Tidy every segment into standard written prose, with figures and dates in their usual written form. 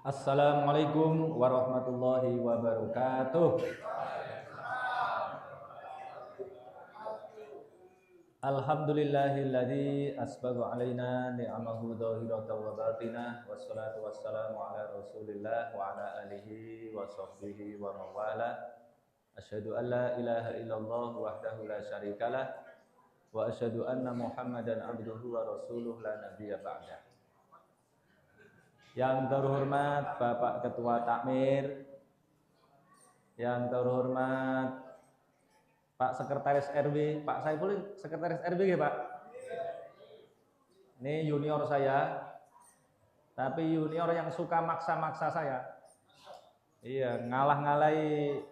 Assalamualaikum warahmatullahi wabarakatuh. Alhamdulillahilladzi asbagha alaina ni'amahu dhahiratan wa batinah, wassalatu wassalamu ala Rasulillah wa ala alihi wa sahbihi wa mawala. Asyhadu an la ilaha illallah wahdahu la syarikalah wa asyhadu anna Muhammadan abduhu wa rasuluh la nabiyya ba'dah. Yang terhormat Bapak Ketua Takmir, yang terhormat Pak Sekretaris RW, Pak Saiful Sekretaris RW ya Pak? Ini junior saya, tapi junior yang suka maksa-maksa saya. Iya, ngalah-ngalahi.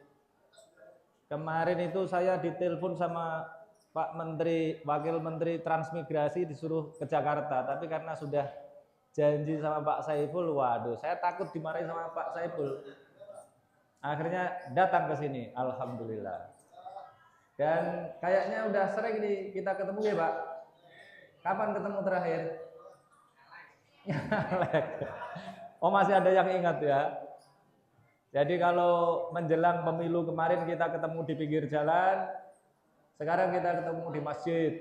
Kemarin itu saya ditelepon sama Pak Menteri, Wakil Menteri Transmigrasi disuruh ke Jakarta, tapi karena sudah janji sama Pak Saiful, waduh, saya takut dimarahin sama Pak Saiful. Akhirnya datang ke sini, alhamdulillah. Dan kayaknya udah sering nih kita ketemu ya Pak. Kapan ketemu terakhir? Oh masih ada yang ingat ya. Jadi kalau menjelang pemilu kemarin kita ketemu di pinggir jalan, sekarang kita ketemu di masjid.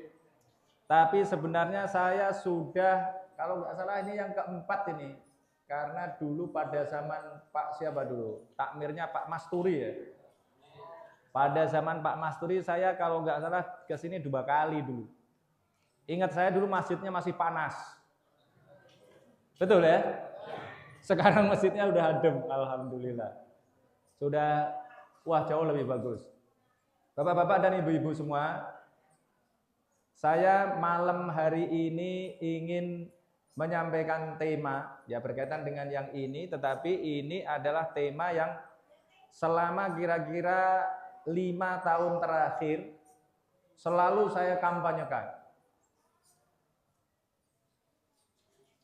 Tapi sebenarnya saya sudah, kalau nggak salah ini yang keempat ini, karena dulu pada zaman Pak siapa dulu, takmirnya Pak Masturi ya. Pada zaman Pak Masturi saya kalau nggak salah ke sini 2 kali dulu. Ingat saya dulu masjidnya masih panas, betul ya? Sekarang masjidnya udah adem, alhamdulillah. Sudah, wah jauh lebih bagus. Bapak-bapak dan ibu-ibu semua, saya malam hari ini ingin menyampaikan tema ya berkaitan dengan yang ini, tetapi ini adalah tema yang selama kira-kira 5 tahun terakhir selalu saya kampanyekan.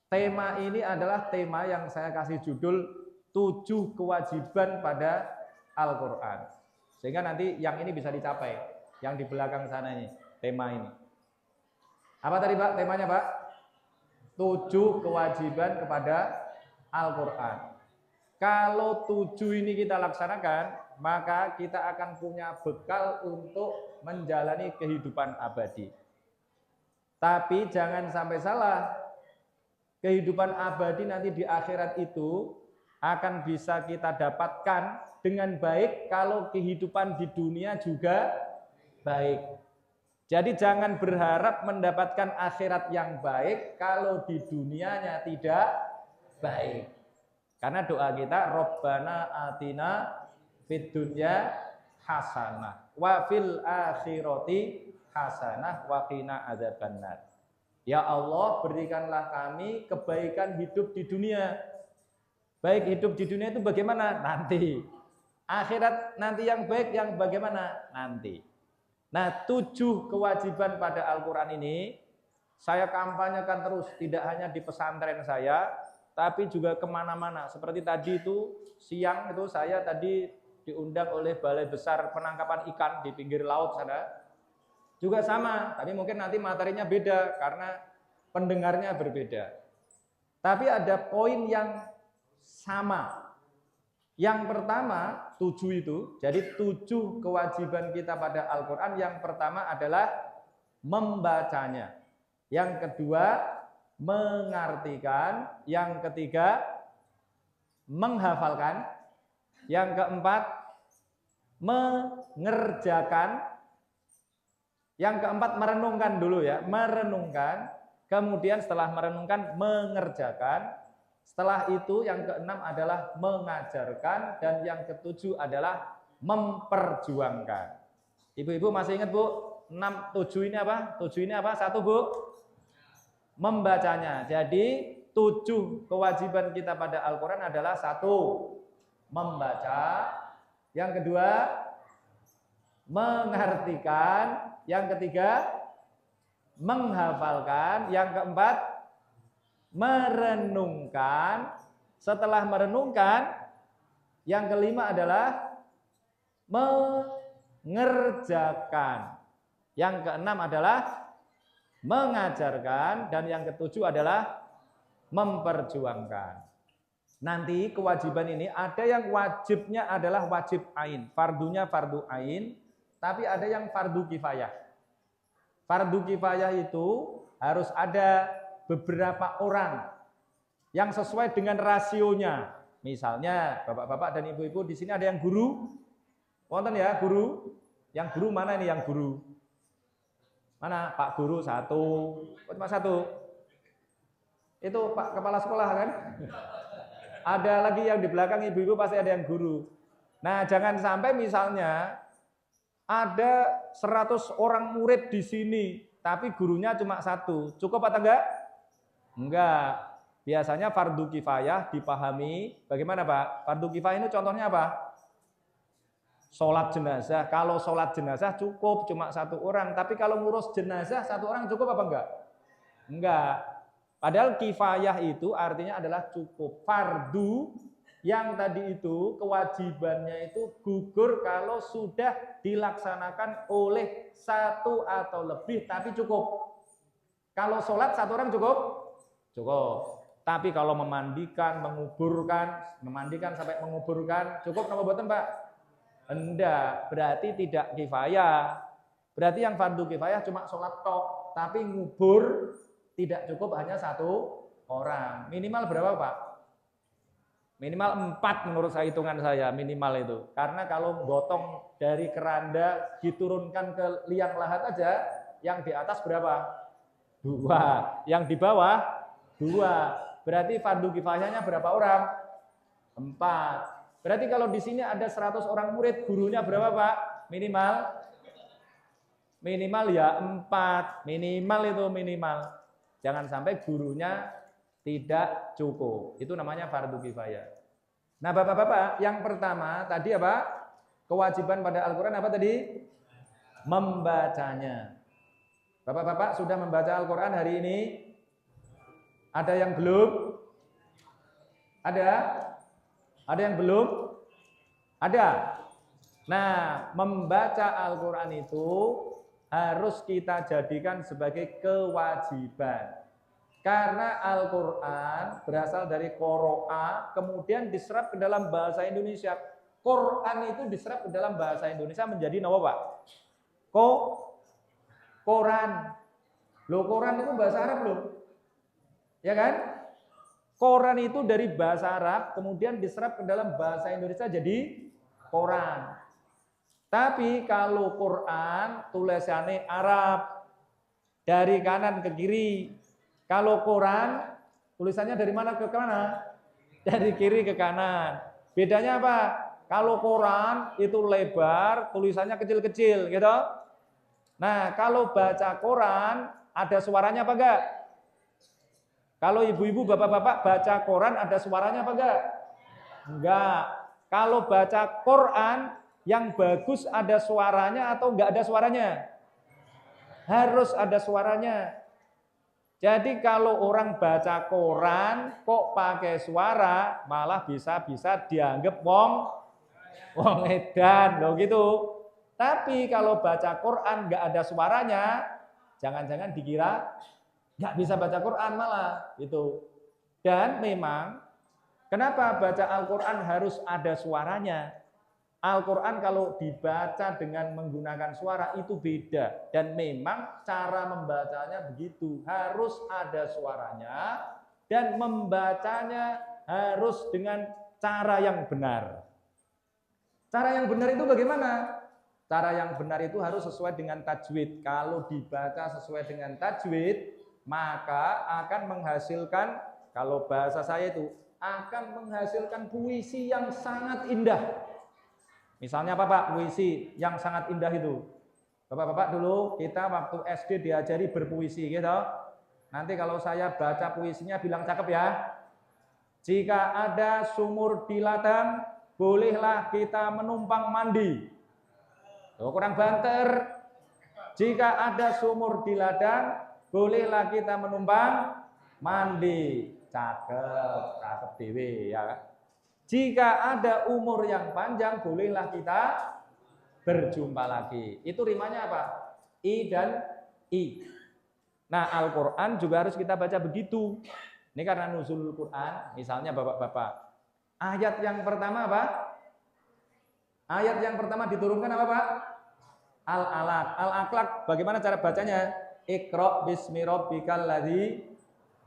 Tema ini adalah tema yang saya kasih judul 7 kewajiban pada Al-Quran. Sehingga nanti yang ini bisa dicapai, yang di belakang sana ini, tema ini. Apa tadi Pak temanya Pak? 7 kewajiban kepada Al-Quran. Kalau 7 ini kita laksanakan, maka kita akan punya bekal untuk menjalani kehidupan abadi. Tapi jangan sampai salah, kehidupan abadi nanti di akhirat itu akan bisa kita dapatkan dengan baik kalau kehidupan di dunia juga baik. Jadi jangan berharap mendapatkan akhirat yang baik kalau di dunianya tidak baik. Karena doa kita, Rabbana atina fid dunya hasanah wa fil akhirati hasanah wa qina adzabannar. Ya Allah, berikanlah kami kebaikan hidup di dunia. Baik hidup di dunia itu bagaimana? Nanti. Akhirat nanti yang baik yang bagaimana? Nanti. Nah, 7 kewajiban pada Al-Quran ini saya kampanyekan terus, tidak hanya di pesantren saya, tapi juga kemana-mana. Seperti tadi itu, siang itu saya tadi diundang oleh Balai Besar Penangkapan Ikan di pinggir laut sana. Juga sama, tapi mungkin nanti materinya beda karena pendengarnya berbeda. Tapi ada poin yang sama. Yang pertama, 7 itu, jadi 7 kewajiban kita pada Al-Quran. Yang pertama adalah membacanya. Yang kedua, mengartikan, yang ketiga menghafalkan, yang keempat mengerjakan, yang keempat merenungkan dulu ya, merenungkan, kemudian setelah merenungkan mengerjakan, setelah itu yang keenam adalah mengajarkan, dan yang ketujuh adalah memperjuangkan. Ibu-ibu masih ingat Bu? 6, 7 ini apa? 7 ini apa? 1 Bu? Membacanya. Jadi 7 kewajiban kita pada Al-Quran adalah 1, membaca. Yang kedua, mengartikan. Yang ketiga, menghafalkan. Yang keempat, merenungkan. Setelah merenungkan, yang kelima adalah mengerjakan. Yang keenam adalah mengajarkan, dan yang ketujuh adalah memperjuangkan. Nanti kewajiban ini ada yang wajibnya adalah wajib ain, fardunya fardu ain, tapi ada yang fardu kifayah. Fardu kifayah itu harus ada beberapa orang yang sesuai dengan rasionya. Misalnya bapak-bapak dan ibu-ibu di sini ada yang guru, wonten ya guru. Yang guru mana ini yang guru? Mana Pak Guru 1, cuma 1. Itu Pak Kepala Sekolah kan? Ada lagi yang di belakang ibu-ibu pasti ada yang guru. Nah, jangan sampai misalnya ada 100 orang murid di sini, tapi gurunya cuma 1. Cukup atau enggak? Enggak. Biasanya fardu kifayah dipahami bagaimana Pak? Fardu kifayah ini contohnya apa? Sholat jenazah. Kalau sholat jenazah cukup cuma 1 orang, tapi kalau ngurus jenazah 1 orang cukup apa enggak? Enggak. Padahal kifayah itu artinya adalah cukup. Fardu yang tadi itu kewajibannya itu gugur kalau sudah dilaksanakan oleh 1 atau lebih, tapi cukup. Kalau sholat 1 orang cukup? Cukup. Tapi kalau memandikan, menguburkan, memandikan sampai menguburkan, cukup nama boten Pak? Enggak, berarti tidak kifayah. Berarti yang fardu kifayah cuma sholat tok, tapi ngubur tidak cukup hanya 1 orang. Minimal berapa Pak? Minimal 4 menurut saya, hitungan saya minimal itu. Karena kalau gotong dari keranda diturunkan ke liang lahat aja, yang di atas berapa? 2. Yang di bawah 2. Berarti fardu kifayahnya berapa orang? 4. Berarti kalau di sini ada 100 orang murid, gurunya berapa Pak? Minimal ya 4. Minimal itu minimal. Jangan sampai gurunya tidak cukup. Itu namanya fardu kifayah. Nah Bapak-bapak, yang pertama tadi apa? Kewajiban pada Al-Quran apa tadi? Membacanya. Bapak-bapak sudah membaca Al-Quran hari ini? Ada yang belum? Ada? Ada yang belum? Ada. Nah, membaca Al-Quran itu harus kita jadikan sebagai kewajiban. Karena Al-Quran berasal dari qoro'a, kemudian diserap ke dalam bahasa Indonesia. Quran itu diserap ke dalam bahasa Indonesia menjadi apa Pak? Koran. Loh, Koran itu bahasa Arab loh. Ya kan? Koran itu dari bahasa Arab, kemudian diserap ke dalam bahasa Indonesia jadi Koran. Tapi kalau Quran tulisannya Arab, dari kanan ke kiri. Kalau Quran tulisannya dari mana ke mana? Dari kiri ke kanan. Bedanya apa? Kalau Quran itu lebar, tulisannya kecil-kecil gitu. Nah, kalau baca Quran ada suaranya apa enggak? Kalau ibu-ibu, bapak-bapak baca Quran ada suaranya apa enggak? Enggak. Kalau baca Quran yang bagus ada suaranya atau enggak ada suaranya? Harus ada suaranya. Jadi kalau orang baca Quran kok pakai suara, malah bisa-bisa dianggap wong edan loh gitu. Tapi kalau baca Quran enggak ada suaranya, jangan-jangan dikira enggak bisa baca Quran malah gitu. Dan memang kenapa baca Al-Quran harus ada suaranya? Al-Quran kalau dibaca dengan menggunakan suara itu beda. Dan memang cara membacanya begitu. Harus ada suaranya dan membacanya harus dengan cara yang benar. Cara yang benar itu bagaimana? Cara yang benar itu harus sesuai dengan tajwid. Kalau dibaca sesuai dengan tajwid, maka akan menghasilkan, kalau bahasa saya itu, akan menghasilkan puisi yang sangat indah. Misalnya apa Pak? Puisi yang sangat indah itu. Bapak-bapak dulu kita waktu SD diajari berpuisi gitu. Nanti kalau saya baca puisinya bilang cakep ya. Jika ada sumur di ladang, bolehlah kita menumpang mandi. Oh, kurang banter. Jika ada sumur di ladang, bolehlah kita menumpang mandi. Cakep, cakep dewe ya kan. Jika ada umur yang panjang, bolehlah kita berjumpa lagi. Itu rimanya apa? I dan I. Nah, Al-Quran juga harus kita baca begitu. Ini karena nuzul Quran, misalnya bapak-bapak. Ayat yang pertama apa? Ayat yang pertama diturunkan apa Pak? Al-Alaq. Al-Alaq bagaimana cara bacanya? Iqra bismi rabbikal ladzi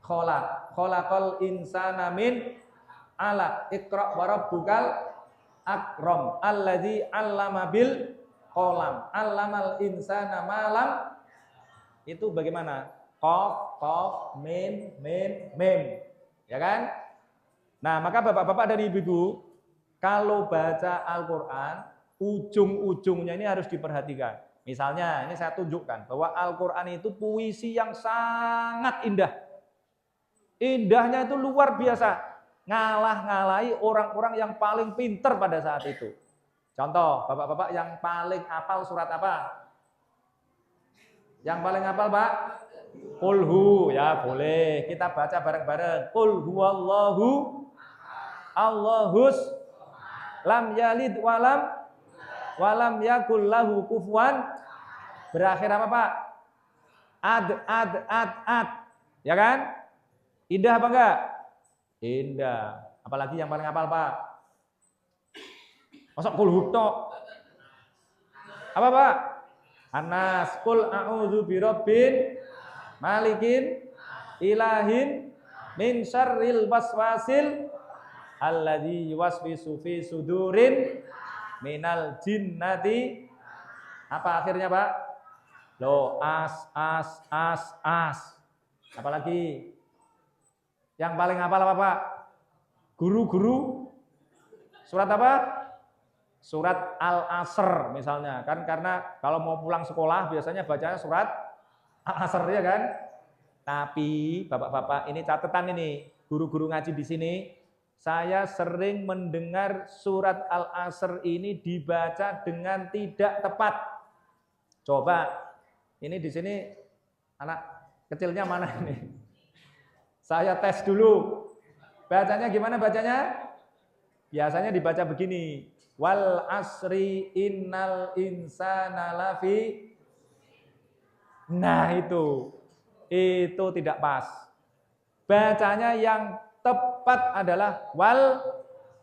khalaq. Khalaqal insana min alaq. Iqra wa rabbukal akram. Alladzi 'allama bil qalam. 'Allamal insana ma lam. Itu bagaimana? Qaf, qaf, mim, mim, mim. Ya kan? Nah, maka bapak-bapak dan ibu-ibu, kalau baca Al-Quran, ujung-ujungnya ini harus diperhatikan. Misalnya, ini saya tunjukkan bahwa Al-Quran itu puisi yang sangat indah. Indahnya itu luar biasa. Ngalah-ngalahi orang-orang yang paling pinter pada saat itu. Contoh, bapak-bapak yang paling hafal surat apa? Yang paling hafal Pak? Qulhu, ya boleh. Kita baca bareng-bareng. Qul huwallahu Allahus lam yalid walam yakul lahu kufuwan. Berakhir apa Pak? Ad. Ya kan? Indah apa enggak? Indah. Apalagi yang paling hafal Pak? Masa qul tok? Apa Pak? Anas, qul a'udzu birabbin malikin ilahin min syarril waswasil alladzi yuwaswisu fi sudurin minal jinnati. Apa akhirnya Pak? Lo as. Apalagi? Yang paling hafal apa Pak? Guru-guru surat apa? Surat Al-Asr misalnya. Kan karena kalau mau pulang sekolah biasanya bacanya surat Al-Asr ya kan? Tapi bapak-bapak ini catatan ini, guru-guru ngaji di sini, saya sering mendengar surat Al-Asr ini dibaca dengan tidak tepat. Coba, ini di sini anak kecilnya mana ini? Saya tes dulu. Bacanya gimana bacanya? Biasanya dibaca begini. Wal asri innal insana lafi. Nah itu tidak pas. Bacanya yang tepat adalah wal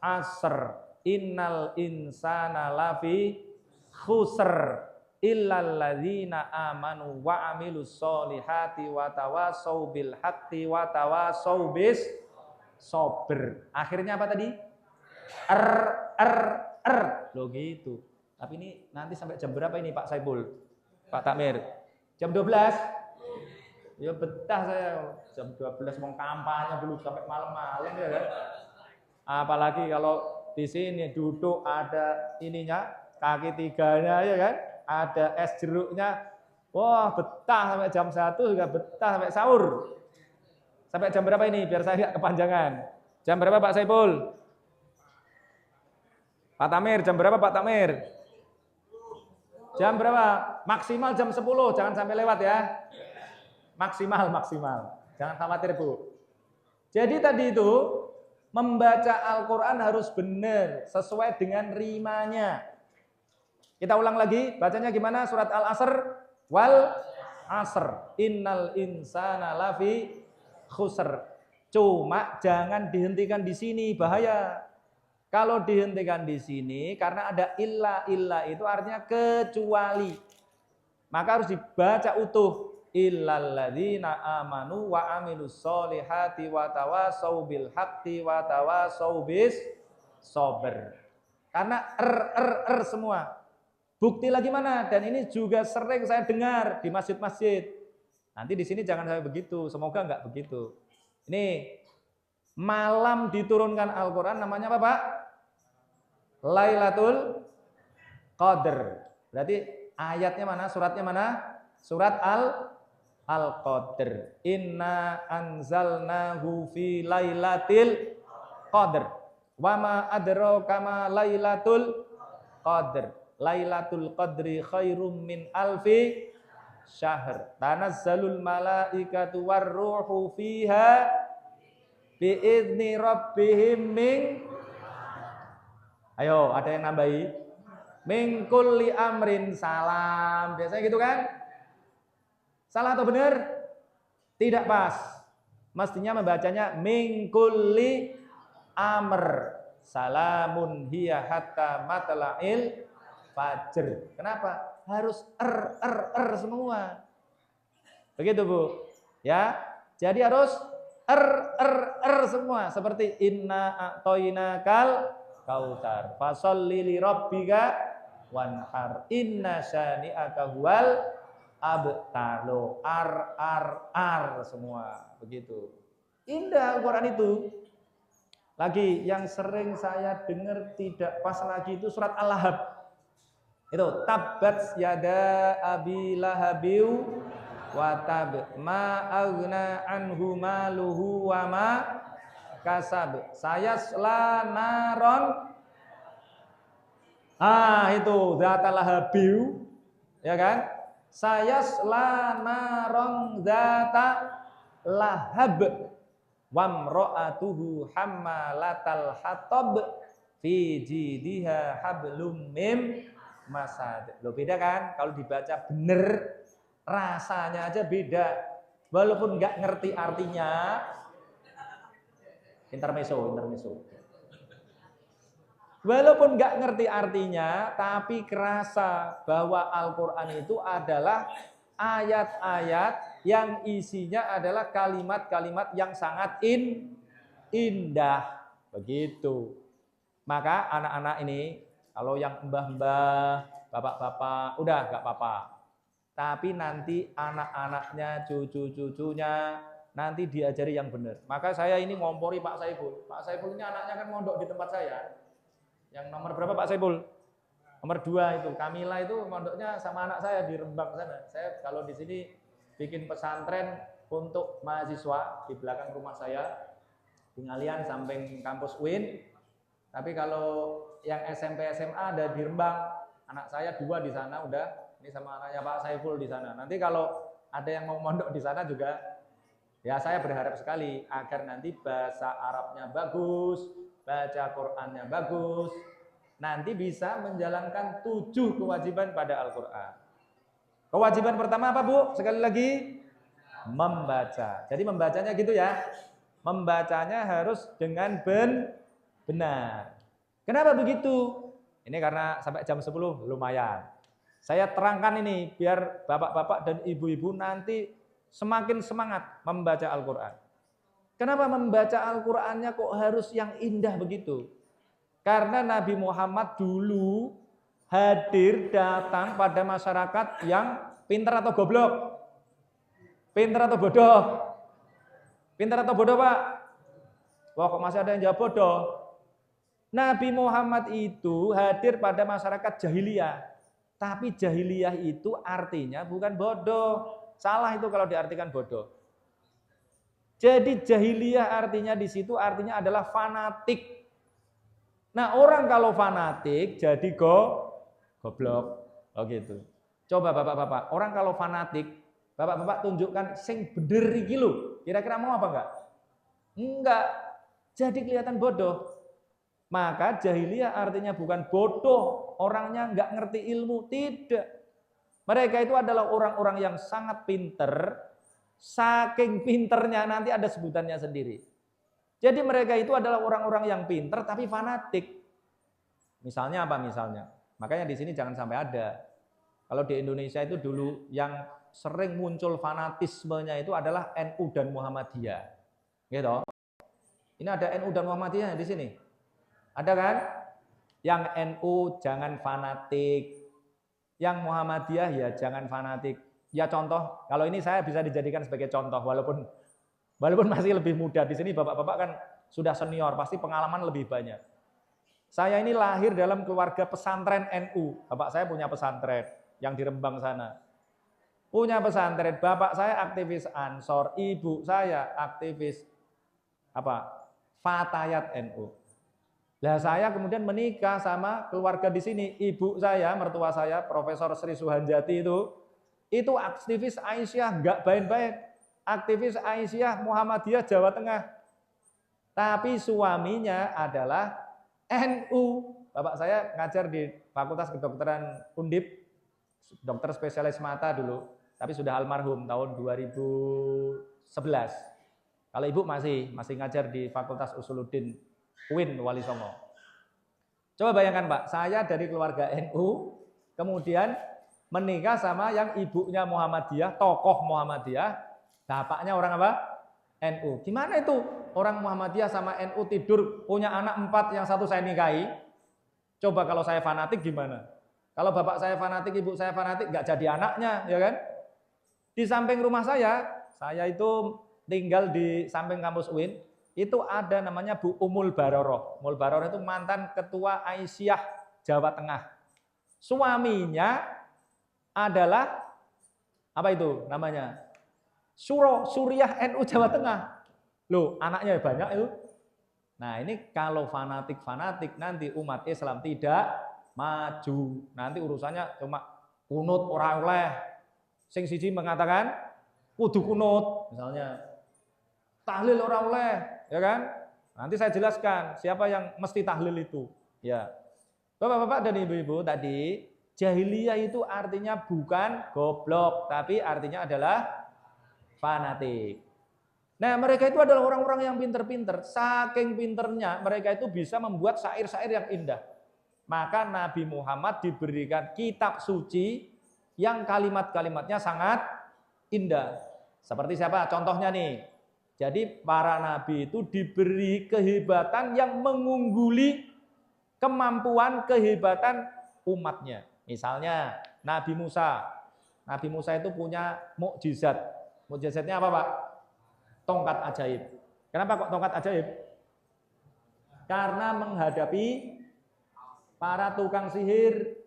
asr innal insana lafi khusr illal ladzina amanu wa amilus solihati wa tawasau bil haqqi wa tawasau bis sabr. Akhirnya apa tadi? Loh gitu. Tapi ini nanti sampai jam berapa ini Pak Saiful? Pak Takmir? Jam 12? Ya betah saya. Jam 12 mau kampanye dulu sampai malam-malam ya kan. Apalagi kalau di sini duduk ada ininya, kaki tiganya ya kan. Ada es jeruknya. Wah, betah sampai jam 1 juga betah sampai sahur. Sampai jam berapa ini biar saya nggak kepanjangan? Jam berapa Pak Saiful? Pak Tamir, jam berapa Pak Tamir? Jam berapa? Maksimal jam 10, jangan sampai lewat ya. Maksimal. Jangan khawatir Bu. Jadi tadi itu, membaca Al-Quran harus benar, sesuai dengan rimanya. Kita ulang lagi, bacanya gimana? Surat Al-Asr, wal asr, innal insana lafi khusr. Cuma jangan dihentikan di sini, bahaya. Kalau dihentikan di sini karena ada illa itu artinya kecuali. Maka harus dibaca utuh. Illalladzina amanu wa amilus solihati wa tawasau bil haqqi wa tawasau bis sabr. Karena semua. Bukti lagi mana? Dan ini juga sering saya dengar di masjid-masjid. Nanti di sini jangan sampai begitu. Semoga enggak begitu. Ini malam diturunkan Al-Quran namanya apa, Pak? Lailatul Qadar. Berarti ayatnya mana? Suratnya mana? Surat Al-Qadar. Inna anzalnahu fi lailatil qadar. Wa ma adraka ma lailatul qadar. Lailatul qadri khairum min alfi syahr. Tanazzalul malaikatu warruhu fiha biizni rabbihim min. Ayo, ada yang nambahi? Min kulli amrin salam. Biasanya gitu kan? Salah atau benar? Tidak pas. Mestinya membacanya min kulli amr salamun hiya hatta matla'il fajr. Kenapa? Harus semua. Begitu, Bu. Ya. Jadi harus semua seperti inna a'toinakal kautsar fasholli li rabbika wanhar inna syani'aka huwal abtar. Semua begitu. Indah Al-Qur'an itu. Lagi yang sering saya dengar tidak pas lagi itu surat Al-Lahab. Itu tabbat yada abi lahabiu wa tab ma aghna anhu maluhu wa ma kasab sayasla naron. Itu zatal lahabiu, ya kan? Sayasla naron zata lahab wamra'atuhu hammalatal hatab fi jidha hablum mim masad. Loh, beda kan? Kalau dibaca bener rasanya aja beda. Walaupun nggak ngerti artinya. Intermezzo. Walaupun nggak ngerti artinya, tapi kerasa bahwa Al-Quran itu adalah ayat-ayat yang isinya adalah kalimat-kalimat yang sangat indah. Begitu. Maka anak-anak ini, kalau yang mbah-mbah, bapak-bapak, udah nggak apa-apa. Tapi nanti anak-anaknya, cucu-cucunya, nanti diajari yang benar. Maka saya ini ngompori Pak Saiful. Pak Saiful ini anaknya kan mondok di tempat saya. Yang nomor berapa Pak Saiful? Nomor 2 itu. Kamila itu mondoknya sama anak saya di Rembang sana. Saya kalau di sini bikin pesantren untuk mahasiswa di belakang rumah saya. Di Ngalian samping kampus UIN. Tapi kalau yang SMP SMA ada di Rembang. Anak saya 2 di sana udah. Ini sama anaknya Pak Saiful di sana. Nanti kalau ada yang mau mondok di sana juga, ya saya berharap sekali agar nanti bahasa Arabnya bagus, baca Qur'annya bagus, nanti bisa menjalankan 7 kewajiban pada Al-Quran. Kewajiban pertama apa, Bu? Sekali lagi, membaca. Jadi membacanya gitu ya. Membacanya harus dengan benar. Kenapa begitu? Ini karena sampai jam 10 lumayan. Saya terangkan ini biar bapak-bapak dan ibu-ibu nanti semakin semangat membaca Al-Quran. Kenapa membaca Al-Qurannya kok harus yang indah begitu? Karena Nabi Muhammad dulu hadir datang pada masyarakat yang pintar atau goblok? Pintar atau bodoh? Pintar atau bodoh, Pak? Wah, kok masih ada yang jawab bodoh? Nabi Muhammad itu hadir pada masyarakat jahiliyah. Tapi jahiliyah itu artinya bukan bodoh. Salah itu kalau diartikan bodoh. Jadi jahiliyah artinya di situ artinya adalah fanatik. Nah, orang kalau fanatik jadi goblok. Oh gitu. Coba bapak-bapak, orang kalau fanatik, bapak-bapak tunjukkan sing bener iki lho. Kira-kira mau apa enggak? Enggak. Jadi kelihatan bodoh. Maka jahiliyah artinya bukan bodoh, orangnya enggak ngerti ilmu, tidak. Mereka itu adalah orang-orang yang sangat pinter. Saking pinternya nanti ada sebutannya sendiri. Jadi mereka itu adalah orang-orang yang pinter tapi fanatik. Misalnya apa misalnya? Makanya di sini jangan sampai ada. Kalau di Indonesia itu dulu yang sering muncul fanatismenya itu adalah NU dan Muhammadiyah. Gitu. Ini ada NU dan Muhammadiyah di sini. Ada kan? Yang NU jangan fanatik. Yang Muhammadiyah ya jangan fanatik. Ya contoh, kalau ini saya bisa dijadikan sebagai contoh walaupun masih lebih muda. Di sini bapak-bapak kan sudah senior, pasti pengalaman lebih banyak. Saya ini lahir dalam keluarga pesantren NU. Bapak saya punya pesantren yang di Rembang sana. Punya pesantren, bapak saya aktivis Ansor, ibu saya aktivis Fatayat NU. Lah saya kemudian menikah sama keluarga di sini. Ibu saya, mertua saya, Profesor Sri Suhanjati itu aktivis Aisyah, enggak baik-baik. Aktivis Aisyah Muhammadiyah Jawa Tengah. Tapi suaminya adalah NU. Bapak saya ngajar di Fakultas Kedokteran Undip, dokter spesialis mata dulu, tapi sudah almarhum tahun 2011. Kalau ibu masih ngajar di Fakultas Usuluddin UIN Wali Songo. Coba bayangkan Pak, saya dari keluarga NU, kemudian menikah sama yang ibunya Muhammadiyah, tokoh Muhammadiyah, bapaknya orang apa? NU. Gimana itu? Orang Muhammadiyah sama NU tidur, punya anak 4, yang 1 saya nikahi. Coba kalau saya fanatik gimana? Kalau bapak saya fanatik, ibu saya fanatik, nggak jadi anaknya, ya kan? Di samping rumah saya itu tinggal di samping kampus UIN, itu ada namanya Bu Umul Baroroh. Umul Baroroh itu mantan ketua Aisyah Jawa Tengah. Suaminya adalah apa itu namanya? Suriah NU Jawa Tengah. Loh, anaknya banyak itu. Nah, ini kalau fanatik-fanatik nanti umat Islam tidak maju. Nanti urusannya cuma kunut ora oleh. Sing siji mengatakan kudu kunut misalnya. Tahlil ora oleh, ya kan? Nanti saya jelaskan siapa yang mesti tahlil itu. Ya. Bapak-bapak dan ibu-ibu tadi, jahiliyah itu artinya bukan goblok, tapi artinya adalah fanatik. Nah, mereka itu adalah orang-orang yang pinter-pinter. Saking pinternya, mereka itu bisa membuat syair-syair yang indah. Maka Nabi Muhammad diberikan kitab suci yang kalimat-kalimatnya sangat indah. Seperti siapa? Contohnya nih. Jadi para nabi itu diberi kehebatan yang mengungguli kemampuan kehebatan umatnya. Misalnya Nabi Musa. Nabi Musa itu punya mukjizat. Mukjizatnya apa, Pak? Tongkat ajaib. Kenapa kok tongkat ajaib? Karena menghadapi para tukang sihir.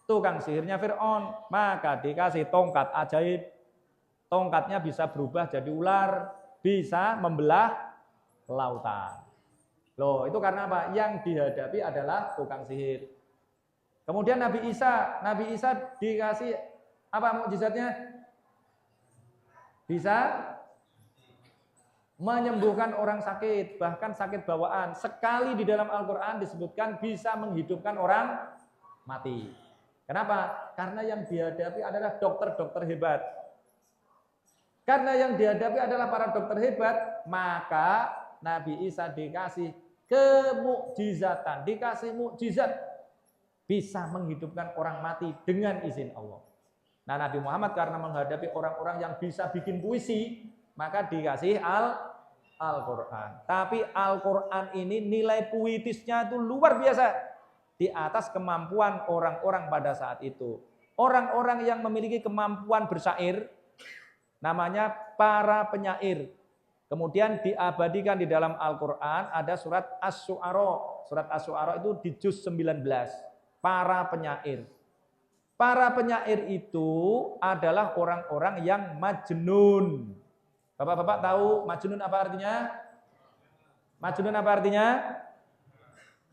Tukang sihirnya Fir'aun. Maka dikasih tongkat ajaib. Tongkatnya bisa berubah jadi ular. Bisa membelah lautan. Loh, itu karena apa? Yang dihadapi adalah tukang sihir. Kemudian Nabi Isa dikasih apa mukjizatnya? Bisa menyembuhkan orang sakit, bahkan sakit bawaan. Sekali di dalam Al-Qur'an disebutkan bisa menghidupkan orang mati. Kenapa? Karena yang dihadapi adalah dokter-dokter hebat. Karena yang dihadapi adalah para dokter hebat, maka Nabi Isa dikasih kemukjizatan, dikasih mukjizat bisa menghidupkan orang mati dengan izin Allah. Nah, Nabi Muhammad karena menghadapi orang-orang yang bisa bikin puisi, maka dikasih Al-Qur'an. Tapi Al-Qur'an ini nilai puitisnya itu luar biasa di atas kemampuan orang-orang pada saat itu. Orang-orang yang memiliki kemampuan bersyair namanya para penyair. Kemudian diabadikan di dalam Al-Qur'an ada surat Asy-Syu'ara. Surat Asy-Syu'ara itu di juz 19. Para penyair. Para penyair itu adalah orang-orang yang majnun. Bapak-bapak tahu majnun apa artinya? Majnun apa artinya?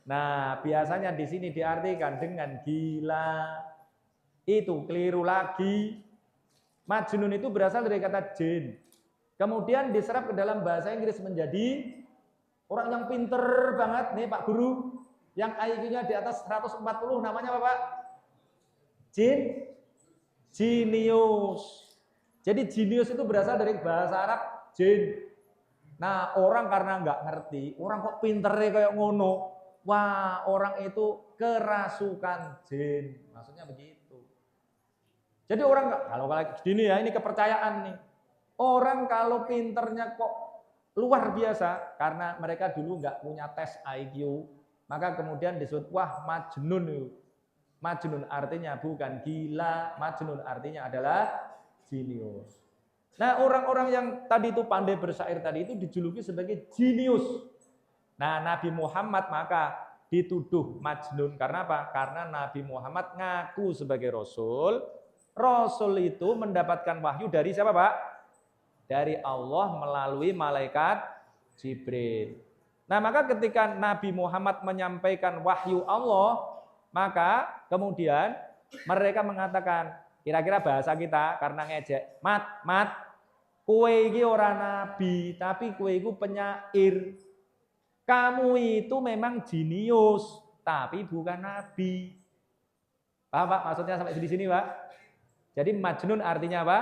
Nah, biasanya di sini diartikan dengan gila. Itu keliru lagi. Majnun itu berasal dari kata jin. Kemudian diserap ke dalam bahasa Inggris menjadi orang yang pinter banget. Nih Pak Guru, yang IQ-nya di atas 140 namanya apa Pak? Jinius. Jadi jinius itu berasal dari bahasa Arab jin. Nah, orang karena nggak ngerti, orang kok pinternya kayak ngono. Wah, orang itu kerasukan jin. Maksudnya begitu. Jadi orang kalau gini ya, ini kepercayaan nih. Orang kalau pinternya kok luar biasa karena mereka dulu nggak punya tes IQ, maka kemudian disebut wah majnun. Majnun artinya bukan gila, majnun artinya adalah jenius. Nah, orang-orang yang tadi itu pandai bersyair tadi itu dijuluki sebagai jenius. Nah, Nabi Muhammad maka dituduh majnun karena apa? Karena Nabi Muhammad ngaku sebagai rasul. Rasul itu mendapatkan wahyu dari siapa, Pak? Dari Allah melalui malaikat Jibril. Nah, maka ketika Nabi Muhammad menyampaikan wahyu Allah, maka kemudian mereka mengatakan, kira-kira bahasa kita karena ngejek, mat, kue iki ora nabi, tapi kue iku penyair. Kamu itu memang jenius, tapi bukan nabi. Paham, Pak? Maksudnya sampai di sini, Pak? Jadi majnun artinya apa?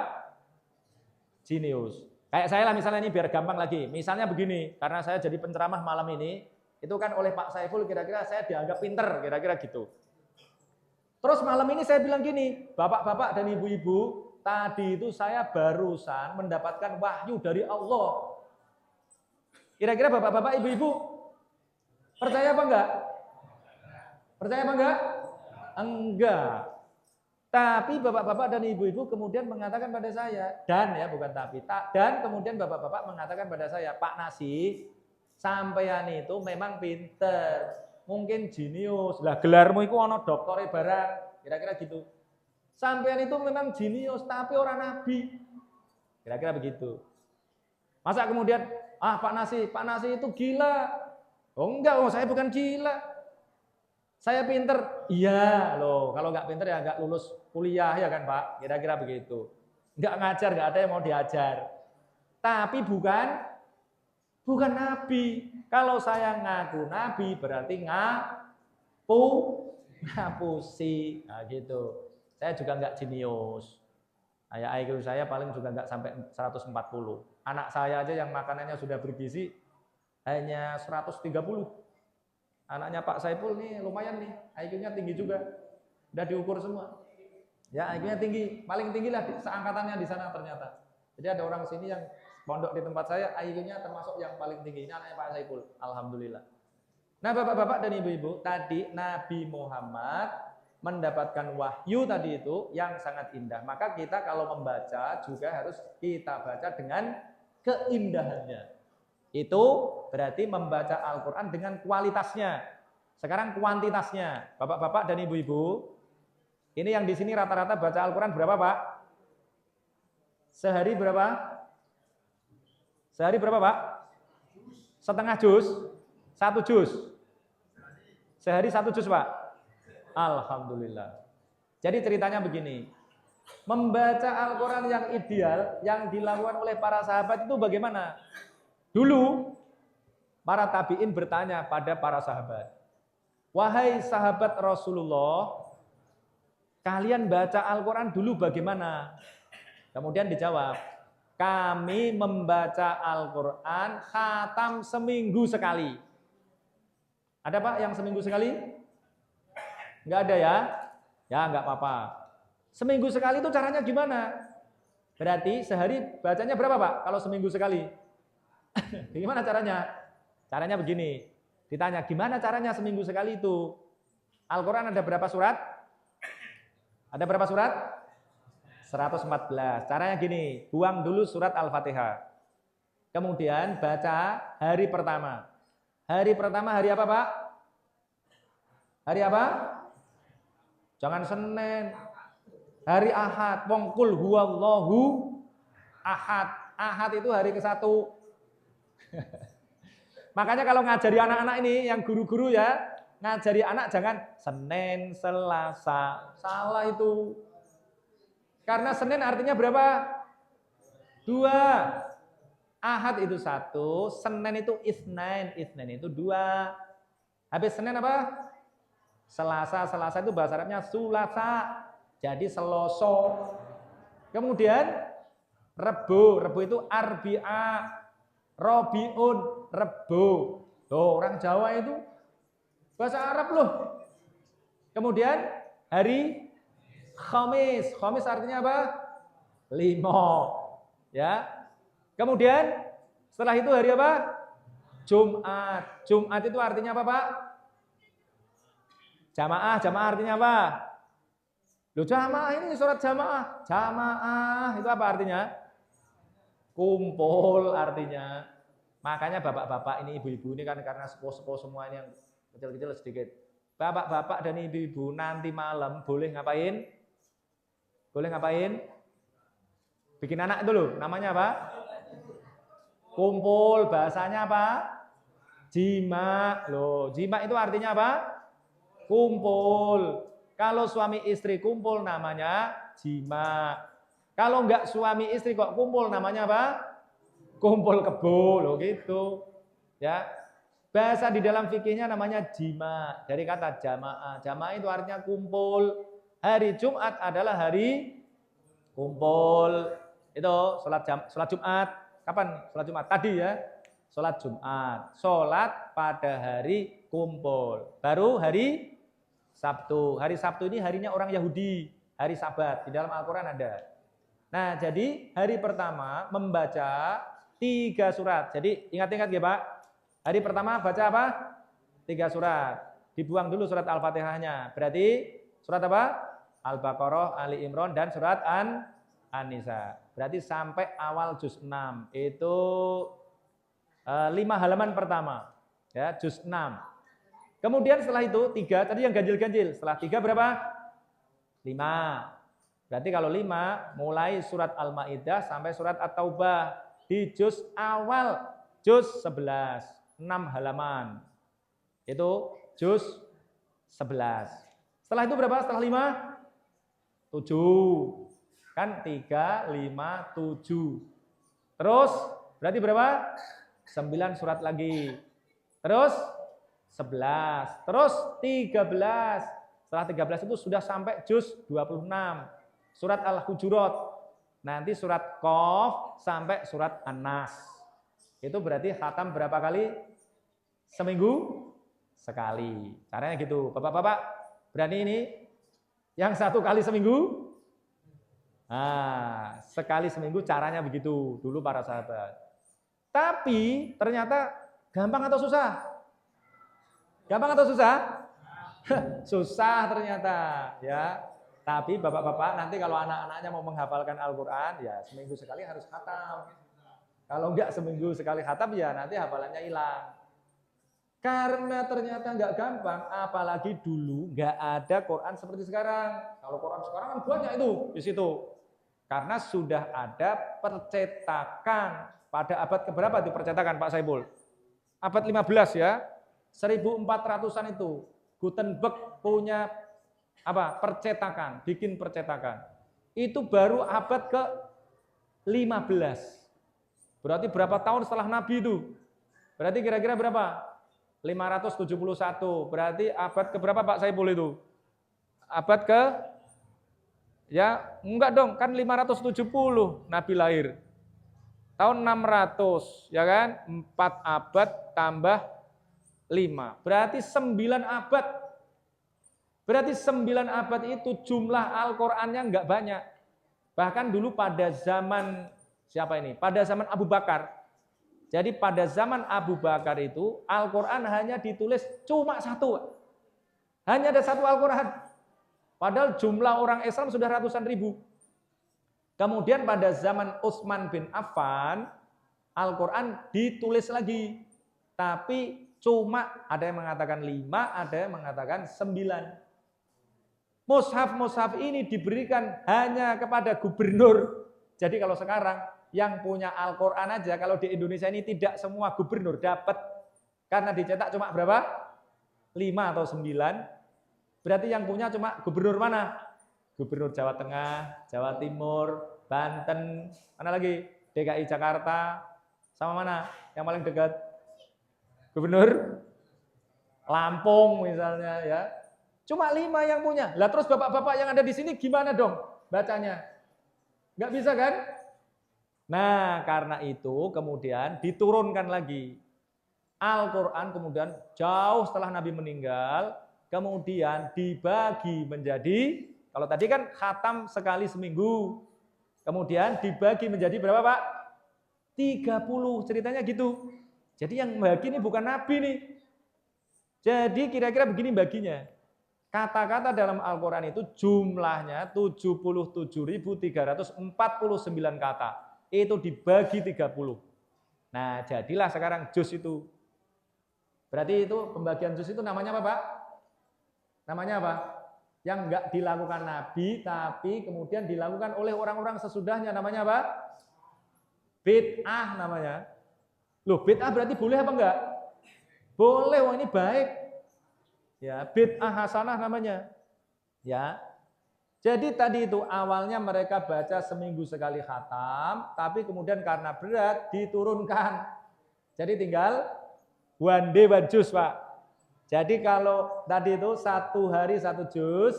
Jenius. Kayak saya lah misalnya, ini biar gampang lagi. Misalnya begini, karena saya jadi penceramah malam ini, itu kan oleh Pak Saiful kira-kira saya dianggap pinter, kira-kira gitu. Terus malam ini saya bilang gini, bapak-bapak dan ibu-ibu, tadi itu saya barusan mendapatkan wahyu dari Allah. Kira-kira bapak-bapak, ibu-ibu, percaya apa enggak? Percaya apa enggak? Enggak. Tapi bapak-bapak dan ibu-ibu kemudian mengatakan pada saya, dan ya bukan tapi, dan kemudian bapak-bapak mengatakan pada saya, Pak Nasi, sampean itu memang pinter, mungkin jenius. Lah gelarmu itu ono doktore barang, kira-kira gitu. Sampean itu memang jenius, tapi orang nabi. Kira-kira begitu. Masa kemudian, Pak Nasi itu gila. Oh enggak, saya bukan gila. Saya pinter, iya loh. Kalau nggak pinter ya nggak lulus kuliah ya kan Pak. Kira-kira begitu. Nggak ngajar, nggak ada yang mau diajar. Tapi bukan nabi. Kalau saya ngaku nabi berarti ngapusi. Nah gitu. Saya juga nggak jenius. IQ saya paling juga nggak sampai 140. Anak saya aja yang makanannya sudah bergizi hanya 130. Anaknya Pak Saiful nih lumayan nih, IQ-nya tinggi juga. Udah diukur semua. Ya IQ-nya tinggi, paling tinggi lah seangkatannya di sana ternyata. Jadi ada orang sini yang pondok di tempat saya, IQ-nya termasuk yang paling tinggi. Ini anaknya Pak Saiful, alhamdulillah. Nah bapak-bapak dan ibu-ibu, tadi Nabi Muhammad mendapatkan wahyu tadi itu yang sangat indah. Maka kita kalau membaca juga harus kita baca dengan keindahannya. Itu berarti membaca Al-Quran dengan kualitasnya. Sekarang kuantitasnya. Bapak-bapak dan ibu-ibu, ini yang di sini rata-rata baca Al-Quran berapa, Pak? Sehari berapa? Sehari berapa, Pak? Setengah juz? 1 juz? Sehari 1 juz, Pak? Alhamdulillah. Jadi ceritanya begini. Membaca Al-Quran yang ideal, yang dilakukan oleh para sahabat itu bagaimana? Dulu, para tabi'in bertanya pada para sahabat, wahai sahabat Rasulullah, kalian baca Al-Quran dulu bagaimana? Kemudian dijawab, kami membaca Al-Quran khatam seminggu sekali. Ada Pak yang seminggu sekali? Enggak ada ya? Ya enggak apa-apa. Seminggu sekali itu caranya gimana? Berarti sehari bacanya berapa Pak kalau seminggu sekali? Gimana caranya? Caranya begini. Ditanya, gimana caranya seminggu sekali itu? Al-Quran ada berapa surat? Ada berapa surat? 114. Caranya gini, buang dulu surat Al-Fatihah. Kemudian baca hari pertama. Hari pertama hari apa, Pak? Hari apa? Jangan Senin. Hari Ahad. Wongkul huwallahu ahad. Ahad itu hari ke-1. Makanya kalau ngajari anak-anak ini yang guru-guru ya, ngajari anak jangan Senin, Selasa. Salah itu. Karena Senin artinya berapa? 2. Ahad itu 1, Senin itu Isnain itu 2. Habis Senin apa? Selasa itu bahasa Arabnya Sulasa. Jadi Seloso. Kemudian Rebo itu Arbi'a. Robiun, Rebo. Loh, orang Jawa itu bahasa Arab loh. Kemudian hari Khamis. Khamis artinya apa? Limo. Ya. Kemudian setelah itu hari apa? Jumat. Jumat itu artinya apa, Pak? Jamaah. Jamaah artinya apa? Loh, jamaah ini surat jamaah. Jamaah itu apa artinya? Kumpul artinya. Makanya bapak-bapak ini, ibu-ibu ini kan karena sepuh-sepuh semuanya yang kecil-kecil sedikit. Bapak-bapak dan ibu-ibu nanti malam boleh ngapain? Boleh ngapain? Bikin anak itu loh, namanya apa? Kumpul, bahasanya apa? Jima. Loh, jima itu artinya apa? Kumpul. Kalau suami istri kumpul namanya jima. Kalau enggak suami istri kok kumpul namanya apa? Kumpul kebo, loh gitu. Ya. Bahasa di dalam fikihnya namanya jima. Dari kata jamaah. Jamaah itu artinya kumpul. Hari Jumat adalah hari kumpul. Itu sholat Jumat. Kapan sholat Jumat? Tadi ya. Sholat Jumat. Sholat pada hari kumpul. Baru hari Sabtu. Hari Sabtu ini harinya orang Yahudi. Hari Sabat. Di dalam Al-Quran ada. Nah, jadi hari pertama membaca 3 surat. Jadi ingat-ingat ya Pak. Hari pertama baca apa? 3 surat. Dibuang dulu surat Al-Fatihahnya. Berarti surat apa? Al-Baqarah, Ali Imran, dan surat An-Nisa. Berarti sampai awal juz 6. Itu 5 halaman pertama. Ya, juz 6. Kemudian setelah itu 3, tadi yang ganjil-ganjil. Setelah 3 berapa? 5. Berarti kalau 5, mulai surat Al-Ma'idah sampai surat At-Taubah. Di juz awal, juz 11, 6 halaman. Itu juz 11. Setelah itu berapa? Setelah 5? 7. Kan 3, 5, 7. Terus berarti berapa? 9 surat lagi. Terus 11. Terus 13. Setelah 13 itu sudah sampai juz 26. Surat Al-Hujurat. Nanti surat Qaf sampai surat An-Nas. Itu berarti khatam berapa kali? Seminggu sekali. Caranya gitu. Bapak-bapak berani ini? Yang 1 kali seminggu? Nah, sekali seminggu caranya begitu. Dulu para sahabat. Tapi ternyata gampang atau susah? Gampang atau susah? Susah ternyata. Ya. Tapi bapak-bapak nanti kalau anak-anaknya mau menghafalkan Al-Quran, ya seminggu sekali harus khatam. Kalau enggak seminggu sekali khatam, ya nanti hafalannya hilang. Karena ternyata enggak gampang, apalagi dulu enggak ada Quran seperti sekarang. Kalau Quran sekarang kan banyak itu di situ. Karena sudah ada percetakan. Pada abad keberapa itu percetakan Pak Saiful? Abad 15 ya. 1400-an itu. Gutenberg punya apa? Percetakan, bikin percetakan. Itu baru abad ke-15. Berarti berapa tahun setelah Nabi itu? Berarti kira-kira berapa? 571. Berarti abad ke berapa Pak Saiful itu? Abad ke ya, enggak dong, kan 570 Nabi lahir. Tahun 600, ya kan? 4 abad tambah 5. Berarti 9 abad. Berarti 9 abad itu jumlah Al-Qur'annya enggak banyak. Bahkan dulu pada zaman siapa ini? Pada zaman Abu Bakar. Jadi pada zaman Abu Bakar itu Al-Qur'an hanya ditulis cuma 1. Hanya ada 1 Al-Qur'an. Padahal jumlah orang Islam sudah ratusan ribu. Kemudian pada zaman Utsman bin Affan Al-Qur'an ditulis lagi. Tapi cuma ada yang mengatakan 5, ada yang mengatakan 9. Mushaf-mushaf ini diberikan hanya kepada gubernur. Jadi kalau sekarang yang punya Al-Quran aja, kalau di Indonesia ini tidak semua gubernur dapat. Karena dicetak cuma berapa? 5 atau 9. Berarti yang punya cuma gubernur mana? Gubernur Jawa Tengah, Jawa Timur, Banten, mana lagi? DKI Jakarta, sama mana? Yang paling dekat? Gubernur Lampung misalnya ya. Cuma 5 yang punya. Lah terus bapak-bapak yang ada di sini gimana dong bacanya? Nggak bisa kan? Nah, karena itu kemudian diturunkan lagi. Al-Quran kemudian jauh setelah Nabi meninggal, kemudian dibagi menjadi, kalau tadi kan khatam sekali seminggu, kemudian dibagi menjadi berapa Pak? 30, ceritanya gitu. Jadi yang bagi ini bukan Nabi nih. Jadi kira-kira begini baginya. Kata-kata dalam Al-Quran itu jumlahnya 77.349 kata. Itu dibagi 30. Nah, jadilah sekarang juz itu. Berarti itu pembagian juz itu namanya apa, Pak? Namanya apa? Yang enggak dilakukan Nabi, tapi kemudian dilakukan oleh orang-orang sesudahnya. Namanya apa? Bid'ah namanya. Loh, bid'ah berarti boleh apa enggak? Boleh, wah ini baik. Ya, bid'ah hasanah namanya. Ya. Jadi tadi itu awalnya mereka baca seminggu sekali khatam, tapi kemudian karena berat diturunkan. Jadi tinggal one day one juz, Pak. Jadi kalau tadi itu 1 hari 1 juz,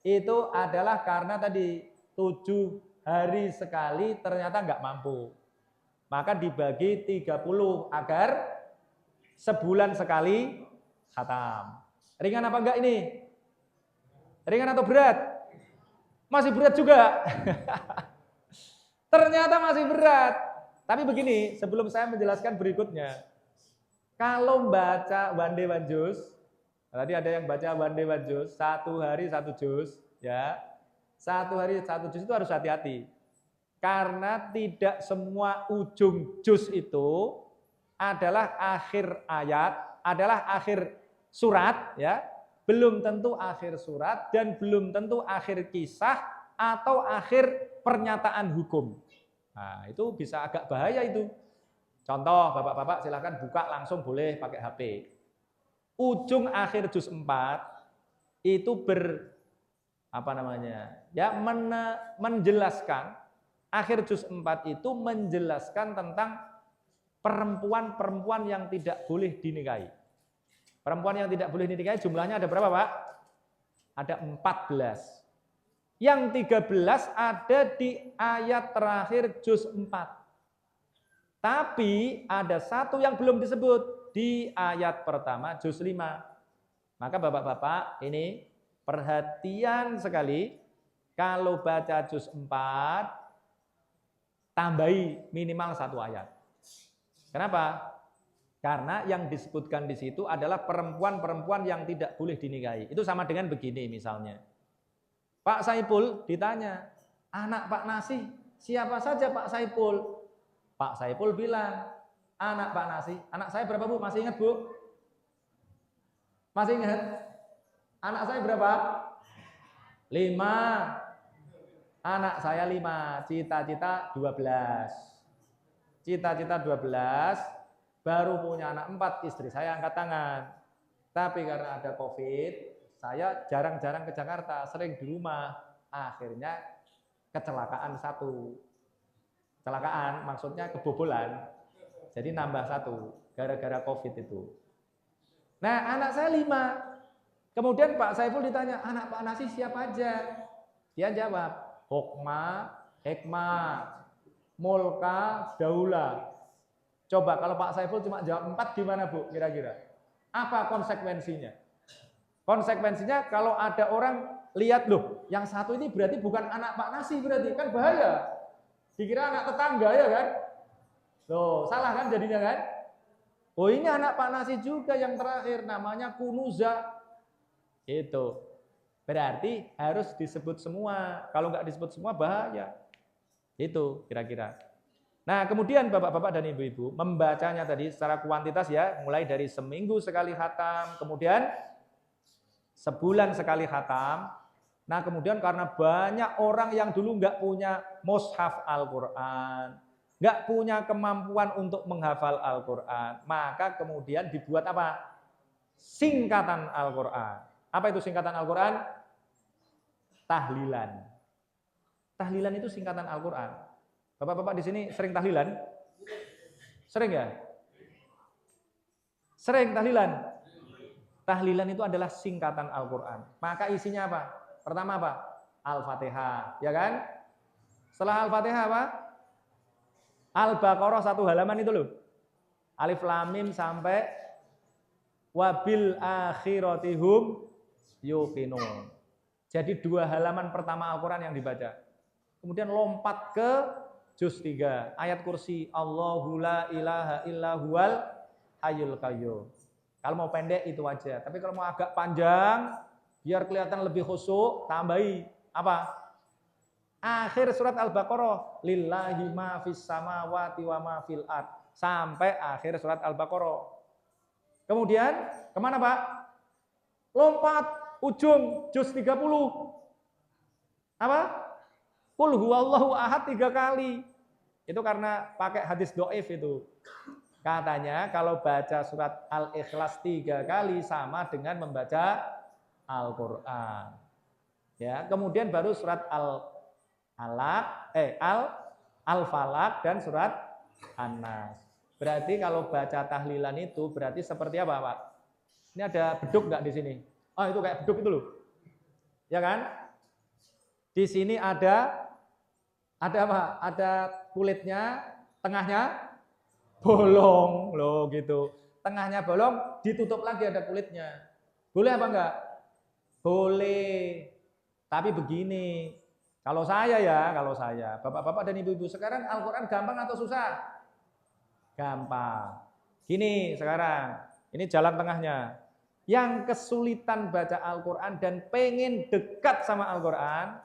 itu adalah karena tadi 7 hari sekali ternyata nggak mampu. Maka dibagi 30 agar sebulan sekali khatam. Ringan apa enggak ini? Ringan atau berat? Masih berat juga. Ternyata masih berat. Tapi begini, sebelum saya menjelaskan berikutnya. Kalau baca one day one juz, tadi ada yang baca one day one juz, 1 hari 1 juz, ya. 1 hari 1 juz itu harus hati-hati. Karena tidak semua ujung juz itu adalah akhir ayat, adalah akhir surat, ya. Belum tentu akhir surat dan belum tentu akhir kisah atau akhir pernyataan hukum. Nah, itu bisa agak bahaya itu. Contoh, Bapak-bapak silakan buka langsung boleh pakai HP. Ujung akhir juz 4 itu menjelaskan, akhir juz 4 itu menjelaskan tentang perempuan-perempuan yang tidak boleh dinikahi. Perempuan yang tidak boleh dinikahi jumlahnya ada berapa, Pak? Ada 14. Yang 13 ada di ayat terakhir juz 4. Tapi ada satu yang belum disebut di ayat pertama juz 5. Maka Bapak-bapak ini perhatian sekali, kalau baca juz 4 tambahi minimal 1 ayat. Kenapa? Karena yang disebutkan di situ adalah perempuan-perempuan yang tidak boleh dinikahi. Itu sama dengan begini misalnya. Pak Saipul ditanya, anak Pak Nasih siapa saja Pak Saipul? Pak Saipul bilang, anak Pak Nasih. Anak saya berapa, Bu? Masih ingat, Bu? Masih ingat? Anak saya berapa? 5. Anak saya 5. Cita-cita 12. Cita-cita 12. Baru punya anak 4, istri saya angkat tangan. Tapi karena ada COVID, saya jarang-jarang ke Jakarta, sering di rumah. Akhirnya kecelakaan 1. Kecelakaan maksudnya kebobolan. Jadi nambah 1 gara-gara COVID itu. Nah, anak saya 5. Kemudian Pak Saiful ditanya, anak Pak Nasih siapa aja? Dia jawab, Hokma, Hekma, Mulka, Daula. Coba kalau Pak Saiful cuma jawab 4 gimana, Bu? Kira-kira. Apa konsekuensinya? Konsekuensinya kalau ada orang lihat, loh, yang satu ini berarti bukan anak Pak Nasih, berarti kan bahaya. Dikira anak tetangga ya kan? Loh, salah kan jadinya kan? Oh, ini anak Pak Nasih juga yang terakhir, namanya Kunuza. Itu. Berarti harus disebut semua. Kalau nggak disebut semua bahaya. Itu kira-kira. Nah, kemudian Bapak-bapak dan Ibu-ibu membacanya tadi secara kuantitas ya, mulai dari seminggu sekali khatam, kemudian sebulan sekali khatam. Nah, kemudian karena banyak orang yang dulu nggak punya mushaf Al-Quran, nggak punya kemampuan untuk menghafal Al-Quran, maka kemudian dibuat apa? Singkatan Al-Quran. Apa itu singkatan Al-Quran? Tahlilan. Tahlilan itu singkatan Al-Quran. Bapak-bapak di sini sering tahlilan? Sering ya? Sering tahlilan? Tahlilan itu adalah singkatan Al-Quran. Maka isinya apa? Pertama apa? Al-Fatihah, ya kan? Setelah Al-Fatihah apa? Al-Baqarah 1 halaman itu loh. Alif Lam Mim sampai wabil akhiratihum yuqinun. Jadi 2 halaman pertama Al-Quran yang dibaca. Kemudian lompat ke juz 3, ayat kursi, Allahu la ilaha illa huwal hayyul qayyum. Kalau mau pendek itu aja, tapi kalau mau agak panjang, biar kelihatan lebih khusyuk, tambahi apa? Akhir surat Al-Baqarah, lillahi ma fis samawati wa ma fil ard, sampai akhir surat Al-Baqarah. Kemudian kemana Pak? Lompat ujung juz 30. Apa? Qul huwallahu ahad 3 kali. Itu karena pakai hadis dhaif itu. Katanya kalau baca surat Al-Ikhlas 3 kali sama dengan membaca Al-Qur'an. Ya, kemudian baru surat Al-Falaq dan surat An-Nas. Berarti kalau baca tahlilan itu berarti seperti apa, Pak? Ini ada beduk nggak di sini? Oh, itu kayak beduk itu loh. Ya kan? Di sini ada apa? Ada kulitnya, tengahnya bolong loh gitu. Tengahnya bolong, ditutup lagi ada kulitnya. Boleh apa enggak? Boleh. Tapi begini, kalau saya, Bapak-bapak dan Ibu-ibu sekarang Al-Quran gampang atau susah? Gampang. Gini sekarang, ini jalan tengahnya. Yang kesulitan baca Al-Quran dan pengen dekat sama Al-Quran,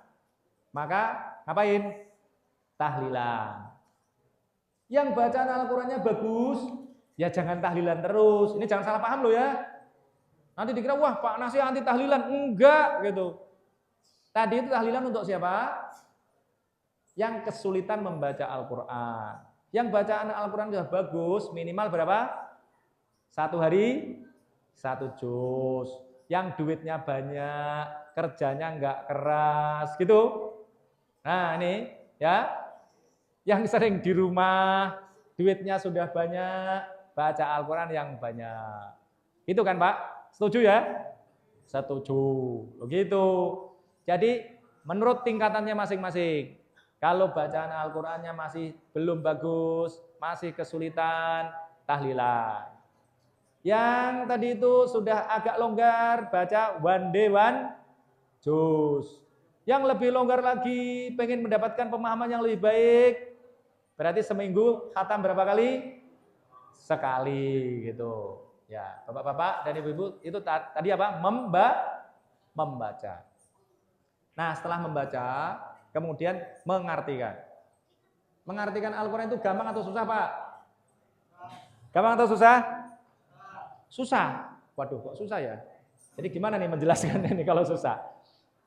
maka ngapain? Tahlilan. Yang bacaan Al-Qurannya bagus, ya jangan tahlilan terus. Ini jangan salah paham loh ya. Nanti dikira, wah Pak Nasih anti tahlilan. Enggak gitu. Tadi itu tahlilan untuk siapa? Yang kesulitan membaca Al-Quran. Yang bacaan Al-Quran sudah bagus, minimal berapa? 1 hari 1 juz. Yang duitnya banyak, kerjanya enggak keras gitu. Nah ini ya. Yang sering di rumah, duitnya sudah banyak, baca Al-Quran yang banyak. Itu kan Pak? Setuju ya? Setuju. Begitu. Jadi menurut tingkatannya masing-masing. Kalau bacaan Al-Qurannya masih belum bagus, masih kesulitan, tahlilan. Yang tadi itu sudah agak longgar, baca one day one juz. Yang lebih longgar lagi, pengen mendapatkan pemahaman yang lebih baik, berarti seminggu khatam berapa kali? Sekali gitu. Ya, Bapak-bapak dan Ibu-ibu itu tadi apa? Membaca. Nah, setelah membaca, kemudian mengartikan. Mengartikan Al-Quran itu gampang atau susah, Pak? Gampang atau susah? Susah. Waduh, kok susah ya? Jadi gimana nih menjelaskannya nih kalau susah?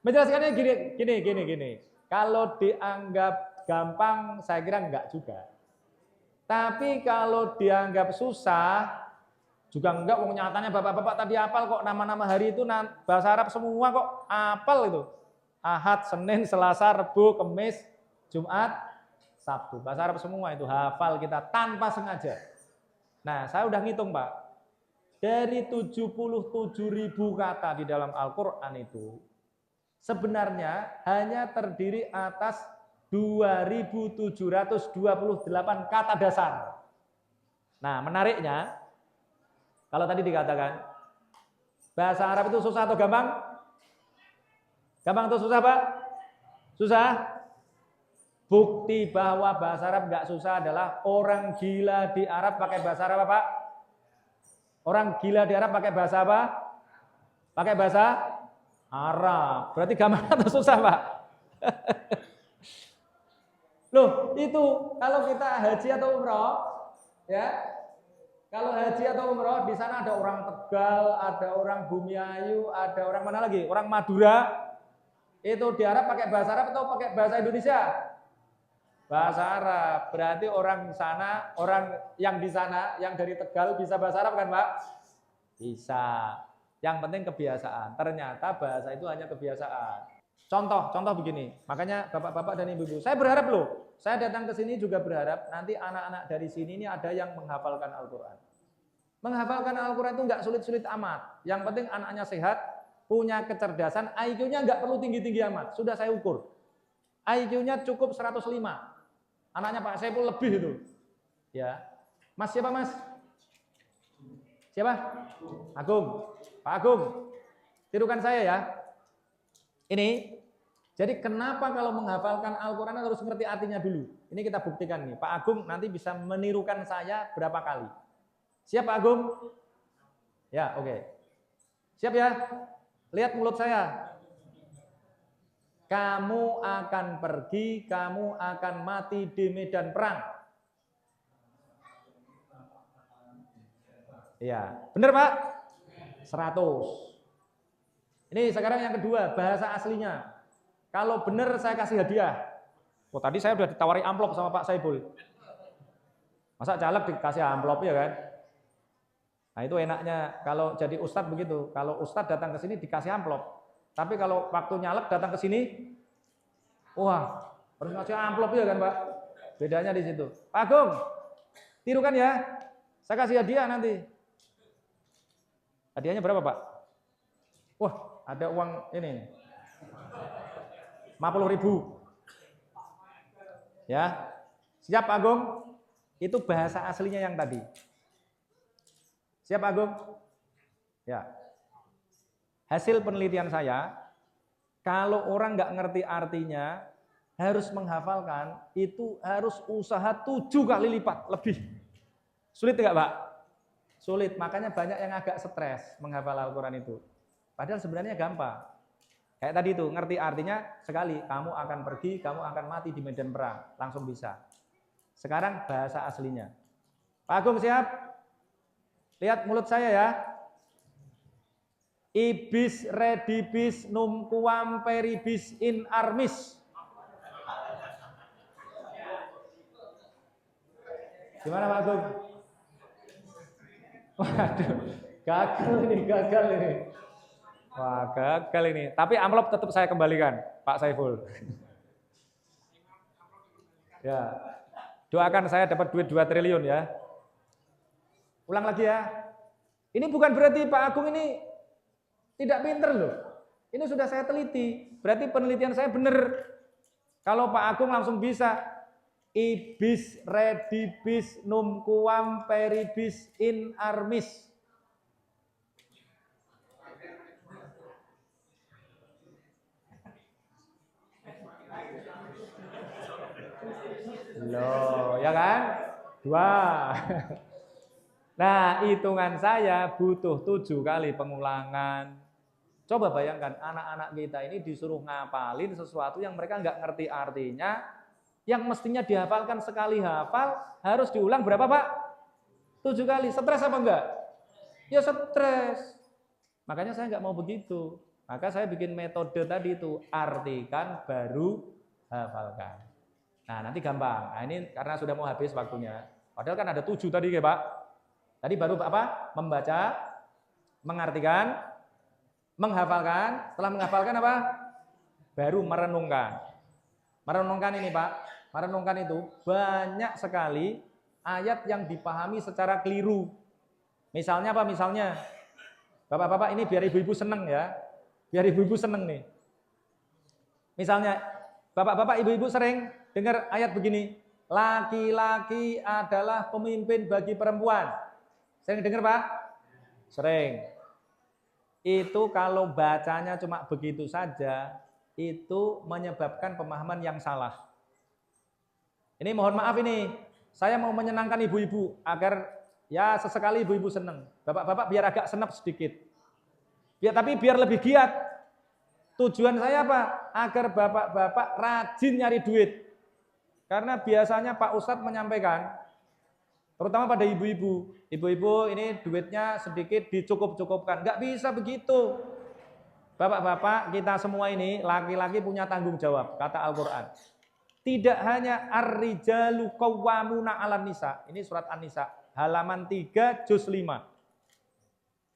Menjelaskannya gini. Kalau dianggap gampang, saya kira enggak juga. Tapi kalau dianggap susah, juga enggak. Wong nyatanya bapak-bapak tadi hafal kok nama-nama hari itu bahasa Arab semua kok hafal itu. Ahad, Senin, Selasa, Rebu, Kamis, Jumat, Sabtu. Bahasa Arab semua itu hafal kita tanpa sengaja. Nah, saya udah ngitung Pak. Dari 77.000 kata di dalam Al-Quran itu, sebenarnya hanya terdiri atas 2.728 kata dasar. Nah, menariknya, kalau tadi dikatakan, bahasa Arab itu susah atau gampang? Gampang atau susah, Pak? Susah? Bukti bahwa bahasa Arab nggak susah adalah orang gila di Arab pakai bahasa Arab apa, Pak? Orang gila di Arab pakai bahasa apa? Pakai bahasa Arab. Berarti gampang atau susah, Pak? Loh, itu kalau kita haji atau umroh, ya. Kalau haji atau umroh di sana ada orang Tegal, ada orang Bumiayu, ada orang mana lagi? Orang Madura. Itu di Arab pakai bahasa Arab atau pakai bahasa Indonesia? Bahasa Arab. Berarti orang sana, orang yang di sana, yang dari Tegal bisa bahasa Arab kan, Pak? Bisa. Yang penting kebiasaan. Ternyata bahasa itu hanya kebiasaan. Contoh begini. Makanya Bapak-bapak dan Ibu-ibu, saya berharap loh, saya datang ke sini juga berharap nanti anak-anak dari sini ini ada yang menghafalkan Al-Quran. Menghafalkan Al-Quran itu nggak sulit-sulit amat. Yang penting anaknya sehat, punya kecerdasan, IQ-nya nggak perlu tinggi-tinggi amat. Sudah saya ukur. IQ-nya cukup 105. Anaknya Pak Saiful lebih itu. Ya. Mas siapa Mas? Siapa? Agung. Pak Agung. Tirukan saya ya. Ini. Jadi kenapa kalau menghafalkan Al-Quran harus ngerti artinya dulu? Ini kita buktikan nih. Pak Agung nanti bisa menirukan saya berapa kali. Siap Pak Agung? Ya, oke. Siap ya? Lihat mulut saya. Kamu akan pergi, kamu akan mati di medan perang. Ya, benar Pak? 100. Ini sekarang yang kedua, bahasa aslinya. Kalau benar saya kasih hadiah. Oh, tadi saya udah ditawari amplop sama Pak Saiful. Masa caleg dikasih amplop ya kan? Nah itu enaknya kalau jadi ustadz begitu. Kalau ustadz datang ke sini dikasih amplop. Tapi kalau waktu nyalek datang ke sini, wah harus ngasih amplop ya kan Pak? Bedanya di situ. Pak Agung, tirukan ya. Saya kasih hadiah nanti. Hadiahnya berapa Pak? Wah ada uang ini. 50.000. Ya. Siap Pak Agung? Itu bahasa aslinya yang tadi. Siap Pak Agung? Ya. Hasil penelitian saya, kalau orang nggak ngerti artinya, harus menghafalkan, itu harus usaha 7 kali lipat lebih. Sulit nggak Pak? Sulit, makanya banyak yang agak stres menghafal Al-Quran itu. Padahal sebenarnya gampang. Kayak tadi itu, ngerti artinya sekali, kamu akan pergi, kamu akan mati di medan perang. Langsung bisa. Sekarang bahasa aslinya. Pak Agung siap? Lihat mulut saya ya. Ibis redibis numquam peribis in armis. Gimana Pak Agung? Waduh, gagal ini. Wah, gagal ini. Tapi amplop tetap saya kembalikan, Pak Saiful. Ya. Doakan saya dapat duit 2 triliun ya. Ulang lagi ya. Ini bukan berarti Pak Agung ini tidak pinter loh. Ini sudah saya teliti. Berarti penelitian saya benar. Kalau Pak Agung langsung bisa. Ibis redibis numquam peribis in armis. Loh, ya kan? 2. Nah, hitungan saya butuh 7 kali pengulangan. Coba bayangkan, anak-anak kita ini disuruh ngapalin sesuatu yang mereka nggak ngerti artinya, yang mestinya dihafalkan sekali hafal, harus diulang berapa Pak? 7 kali. Stres apa enggak? Ya stres. Makanya saya nggak mau begitu. Maka saya bikin metode tadi itu, artikan baru hafalkan. Nah nanti gampang. Nah ini karena sudah mau habis waktunya. Padahal kan ada 7 tadi ya Pak. Tadi baru apa? Membaca, mengartikan, menghafalkan. Setelah menghafalkan apa? Baru merenungkan. Merenungkan ini Pak. Merenungkan itu banyak sekali ayat yang dipahami secara keliru. Misalnya apa? Misalnya, Bapak-bapak ini biar ibu-ibu seneng ya. Biar ibu-ibu seneng nih. Misalnya, Bapak-bapak ibu-ibu sering dengar ayat begini. Laki-laki adalah pemimpin bagi perempuan. Sering dengar Pak? Sering. Itu kalau bacanya cuma begitu saja, itu menyebabkan pemahaman yang salah. Ini mohon maaf ini, saya mau menyenangkan ibu-ibu agar ya sesekali ibu-ibu senang. Bapak-bapak biar agak senap sedikit. Tapi biar lebih giat. Tujuan saya apa? Agar bapak-bapak rajin nyari duit. Karena biasanya Pak Ustadz menyampaikan, terutama pada ibu-ibu. Ibu-ibu ini duitnya sedikit dicukup-cukupkan. Nggak bisa begitu. Bapak-bapak kita semua ini laki-laki punya tanggung jawab, kata Al-Quran. Tidak hanya ar-rijalu qawwamuna 'alan nisa. Ini surat An-Nisa, halaman 3 juz 5.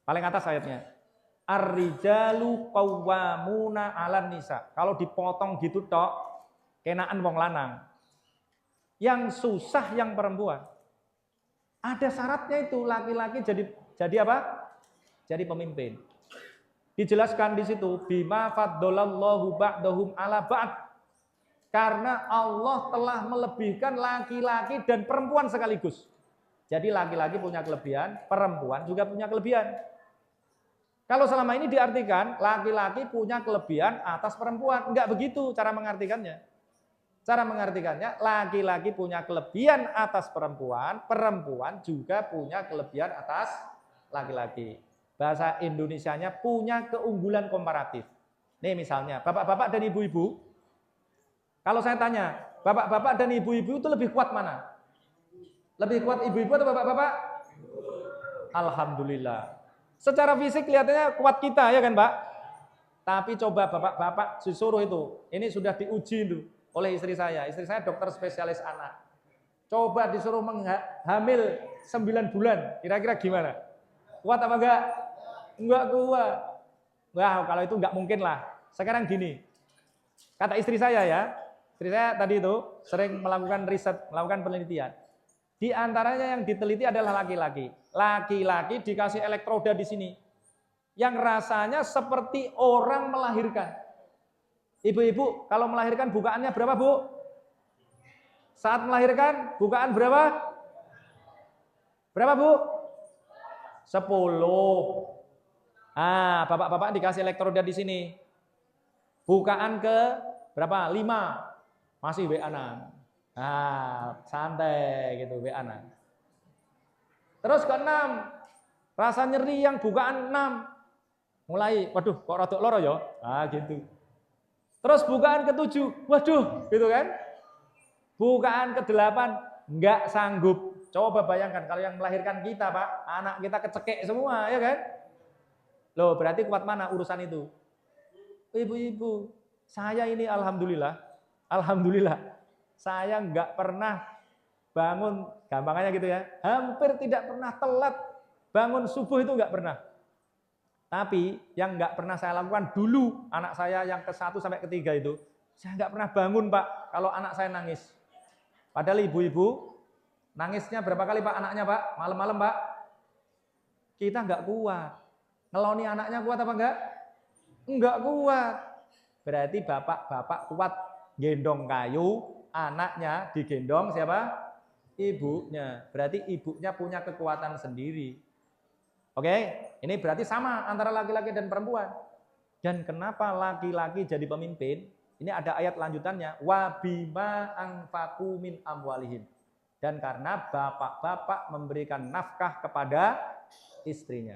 Paling atas ayatnya. Ar-rijalu qawwamuna 'alan nisa. Kalau dipotong gitu tok, kenaan wong lanang. Yang susah yang perempuan. Ada syaratnya itu, laki-laki jadi apa? Jadi pemimpin. Dijelaskan di situ, bima faddalallahu ba'dahum 'ala ba'd. Karena Allah telah melebihkan laki-laki dan perempuan sekaligus. Jadi laki-laki punya kelebihan, perempuan juga punya kelebihan. Kalau selama ini diartikan laki-laki punya kelebihan atas perempuan, enggak begitu cara mengartikannya. Cara mengartikannya laki-laki punya kelebihan atas perempuan, perempuan juga punya kelebihan atas laki-laki. Bahasa Indonesianya punya keunggulan komparatif. Nih misalnya, bapak-bapak dan ibu-ibu, kalau saya tanya, bapak-bapak dan ibu-ibu itu lebih kuat mana? Lebih kuat ibu-ibu atau bapak-bapak? Alhamdulillah. Secara fisik kelihatannya kuat kita ya kan Pak? Tapi coba bapak-bapak disuruh itu, ini sudah diuji itu oleh istri saya. Istri saya dokter spesialis anak. Coba disuruh hamil 9 bulan, kira-kira gimana? Kuat apa enggak? Enggak kuat. Wah, kalau itu enggak mungkin lah. Sekarang gini, kata istri saya ya, istri saya tadi itu sering melakukan riset, melakukan penelitian. Di antaranya yang diteliti adalah laki-laki. Laki-laki dikasih elektroda di sini, yang rasanya seperti orang melahirkan. Ibu-ibu, kalau melahirkan bukaannya berapa, Bu? Saat melahirkan, bukaan berapa? Berapa, Bu? 10. Ah, bapak-bapak dikasih elektroda di sini. Bukaan ke berapa? 5. Masih WA-an. Nah, santai gitu WA-an. Terus ke 6. Rasa nyeri yang bukaan 6. Mulai, waduh, kok rodok loro ya? Ah, gitu. Terus bukaan ke-7, waduh, gitu kan? Bukaan ke-8, enggak sanggup. Coba bayangkan kalau yang melahirkan kita, Pak, anak kita kecekek semua, ya kan? Loh, berarti kuat mana urusan itu? Ibu-ibu, saya ini alhamdulillah, saya enggak pernah bangun, gampangannya gitu ya, hampir tidak pernah telat bangun subuh itu enggak pernah. Tapi yang nggak pernah saya lakukan dulu, anak saya yang ke-1 sampai ke-3 itu, saya nggak pernah bangun Pak, kalau anak saya nangis. Padahal ibu-ibu, nangisnya berapa kali Pak anaknya Pak? Malam-malam Pak? Kita nggak kuat. Ngeloni anaknya kuat apa enggak? Enggak kuat. Berarti bapak-bapak kuat gendong kayu, anaknya digendong siapa? Ibunya. Berarti ibunya punya kekuatan sendiri. Oke, ini berarti sama antara laki-laki dan perempuan. Dan kenapa laki-laki jadi pemimpin? Ini ada ayat lanjutannya, wa bima anfaqu min amwalihim. Dan karena bapak-bapak memberikan nafkah kepada istrinya.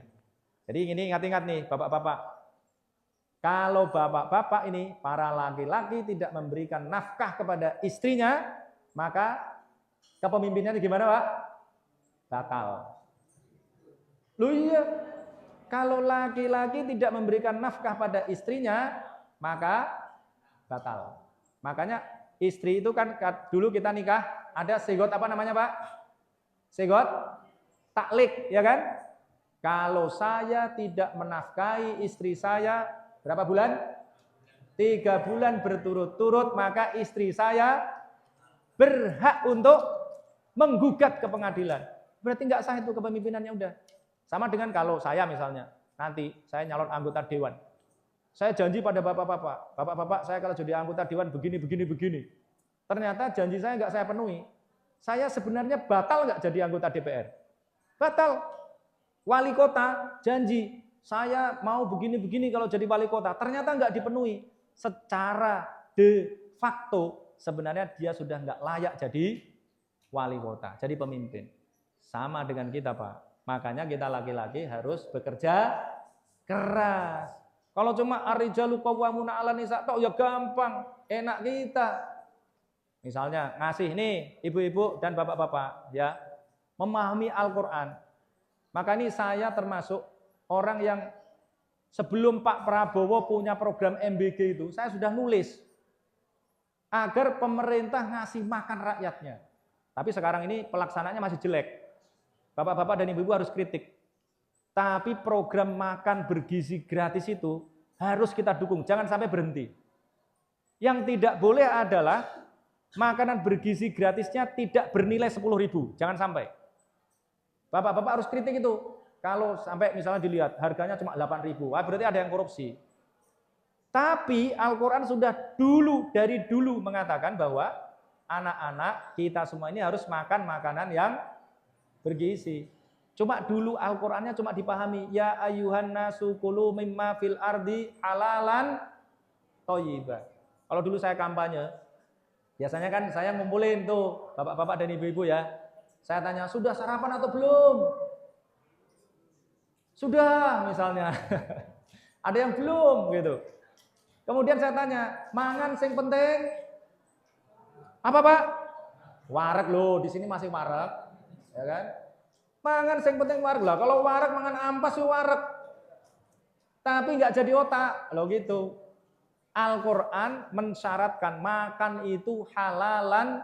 Jadi ini ingat-ingat nih bapak-bapak. Kalau bapak-bapak ini para laki-laki tidak memberikan nafkah kepada istrinya, maka kepemimpinannya gimana, Pak? Batal. Loh iya, kalau laki-laki tidak memberikan nafkah pada istrinya, maka batal. Makanya istri itu kan dulu kita nikah, ada sigot apa namanya Pak? Sigot taklik, ya kan? Kalau saya tidak menafkahi istri saya, berapa bulan? 3 bulan berturut-turut, maka istri saya berhak untuk menggugat ke pengadilan. Berarti nggak sah itu kepemimpinannya udah. Sama dengan kalau saya misalnya, nanti saya nyalon anggota dewan. Saya janji pada bapak-bapak, bapak-bapak saya kalau jadi anggota dewan begini. Ternyata janji saya nggak saya penuhi. Saya sebenarnya batal nggak jadi anggota DPR? Batal. Wali kota janji, saya mau begini kalau jadi wali kota. Ternyata nggak dipenuhi. Secara de facto sebenarnya dia sudah nggak layak jadi wali kota, jadi pemimpin. Sama dengan kita Pak. Makanya kita laki-laki harus bekerja keras. Kalau cuma ar-rijalu qawwamuna 'alan nisa tok ya gampang, enak kita. Misalnya ngasih nih ibu-ibu dan bapak-bapak ya, memahami Al-Qur'an. Maka ini saya termasuk orang yang sebelum Pak Prabowo punya program MBG itu, saya sudah nulis agar pemerintah ngasih makan rakyatnya. Tapi sekarang ini pelaksanaannya masih jelek. Bapak-bapak dan ibu-ibu harus kritik. Tapi program makan bergizi gratis itu harus kita dukung, jangan sampai berhenti. Yang tidak boleh adalah makanan bergizi gratisnya tidak bernilai 10.000, jangan sampai. Bapak-bapak harus kritik itu. Kalau sampai misalnya dilihat harganya cuma 8.000, berarti ada yang korupsi. Tapi Al-Quran sudah dari dulu mengatakan bahwa anak-anak kita semua ini harus makan makanan yang bergizi. Cuma dulu Al-Qurannya cuma dipahami, ya ayyuhan nasu kulu mimma fil ardi halalan thayyiban. Kalau dulu saya kampanye, biasanya kan saya ngumpulin tuh bapak-bapak dan ibu-ibu ya. Saya tanya, sudah sarapan atau belum? Sudah misalnya. Ada yang belum gitu. Kemudian saya tanya, mangan sing penting apa Pak? Wareg loh, di sini masih wareg, ya kan? Mangan sing penting wareg lah. Kalau wareg mangan ampas yo wareg. Tapi nggak jadi otak, loh gitu. Al-Quran mensyaratkan makan itu halalan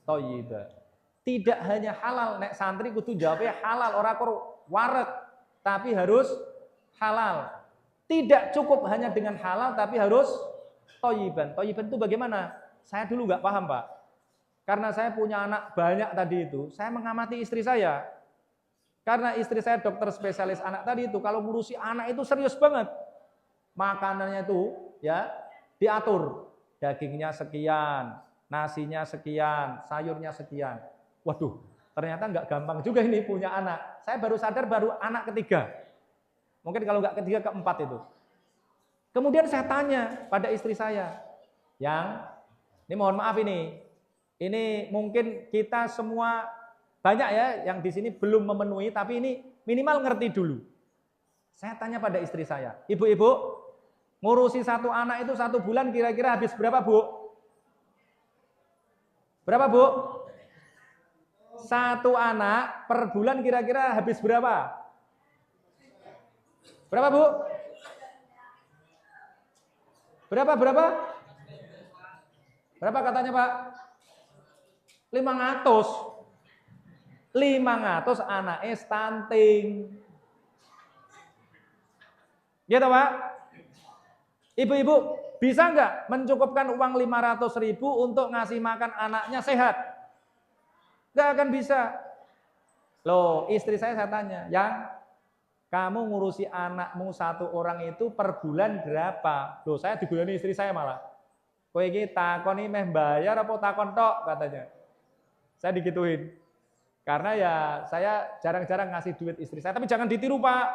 thayyiban. Tidak hanya halal, nek santri kudu jawabnya halal, ora kur wareg, tapi harus halal. Tidak cukup hanya dengan halal, tapi harus thayyiban. Thayyiban itu bagaimana? Saya dulu nggak paham Pak. Karena saya punya anak banyak tadi itu, saya mengamati istri saya. Karena istri saya dokter spesialis anak tadi itu, kalau ngurusi anak itu serius banget. Makanannya itu ya diatur. Dagingnya sekian, nasinya sekian, sayurnya sekian. Waduh, ternyata nggak gampang juga ini punya anak. Saya baru sadar baru anak ketiga. Mungkin kalau nggak ketiga, keempat itu. Kemudian saya tanya pada istri saya, ini mohon maaf ini mungkin kita semua banyak ya yang di sini belum memenuhi, tapi ini minimal ngerti dulu. Saya tanya pada istri saya, ibu-ibu, ngurusi satu anak itu 1 bulan kira-kira habis berapa Bu? Berapa Bu? 1 anak per bulan kira-kira habis berapa? Berapa Bu? Berapa? Berapa katanya Pak? 500. 500 anaknya stunting. Gitu Pak? Ibu-ibu bisa nggak mencukupkan uang 500.000 untuk ngasih makan anaknya sehat? Nggak akan bisa. Loh, istri saya tanya, kamu ngurusi anakmu 1 orang itu per bulan berapa? Loh, saya diguyoni istri saya malah. Kowe iki takoni meh bayar apa takon tok katanya. Saya digituin. Karena ya saya jarang-jarang ngasih duit istri saya, tapi jangan ditiru Pak.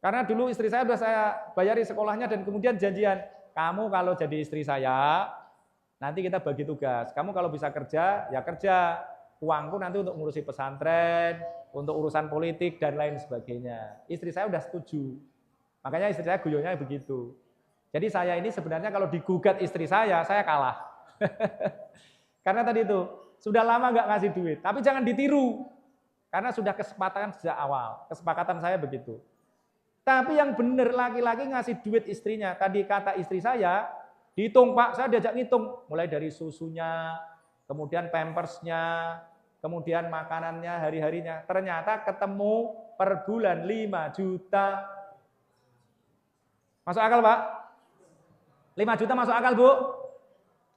Karena dulu istri saya udah saya bayari sekolahnya dan kemudian janjian, kamu kalau jadi istri saya nanti kita bagi tugas. Kamu kalau bisa kerja, ya kerja. Uangku nanti untuk ngurusi pesantren, untuk urusan politik dan lain sebagainya. Istri saya udah setuju. Makanya istri saya guyonnya begitu. Jadi saya ini sebenarnya kalau digugat istri saya kalah. Karena tadi itu, sudah lama nggak ngasih duit. Tapi jangan ditiru. Karena sudah kesepakatan sejak awal. Kesepakatan saya begitu. Tapi yang benar laki-laki ngasih duit istrinya. Tadi kata istri saya, dihitung Pak, saya diajak ngitung. Mulai dari susunya, kemudian pampersnya, kemudian makanannya, hari-harinya. Ternyata ketemu per bulan 5 juta. Masuk akal Pak? 5 juta masuk akal Bu?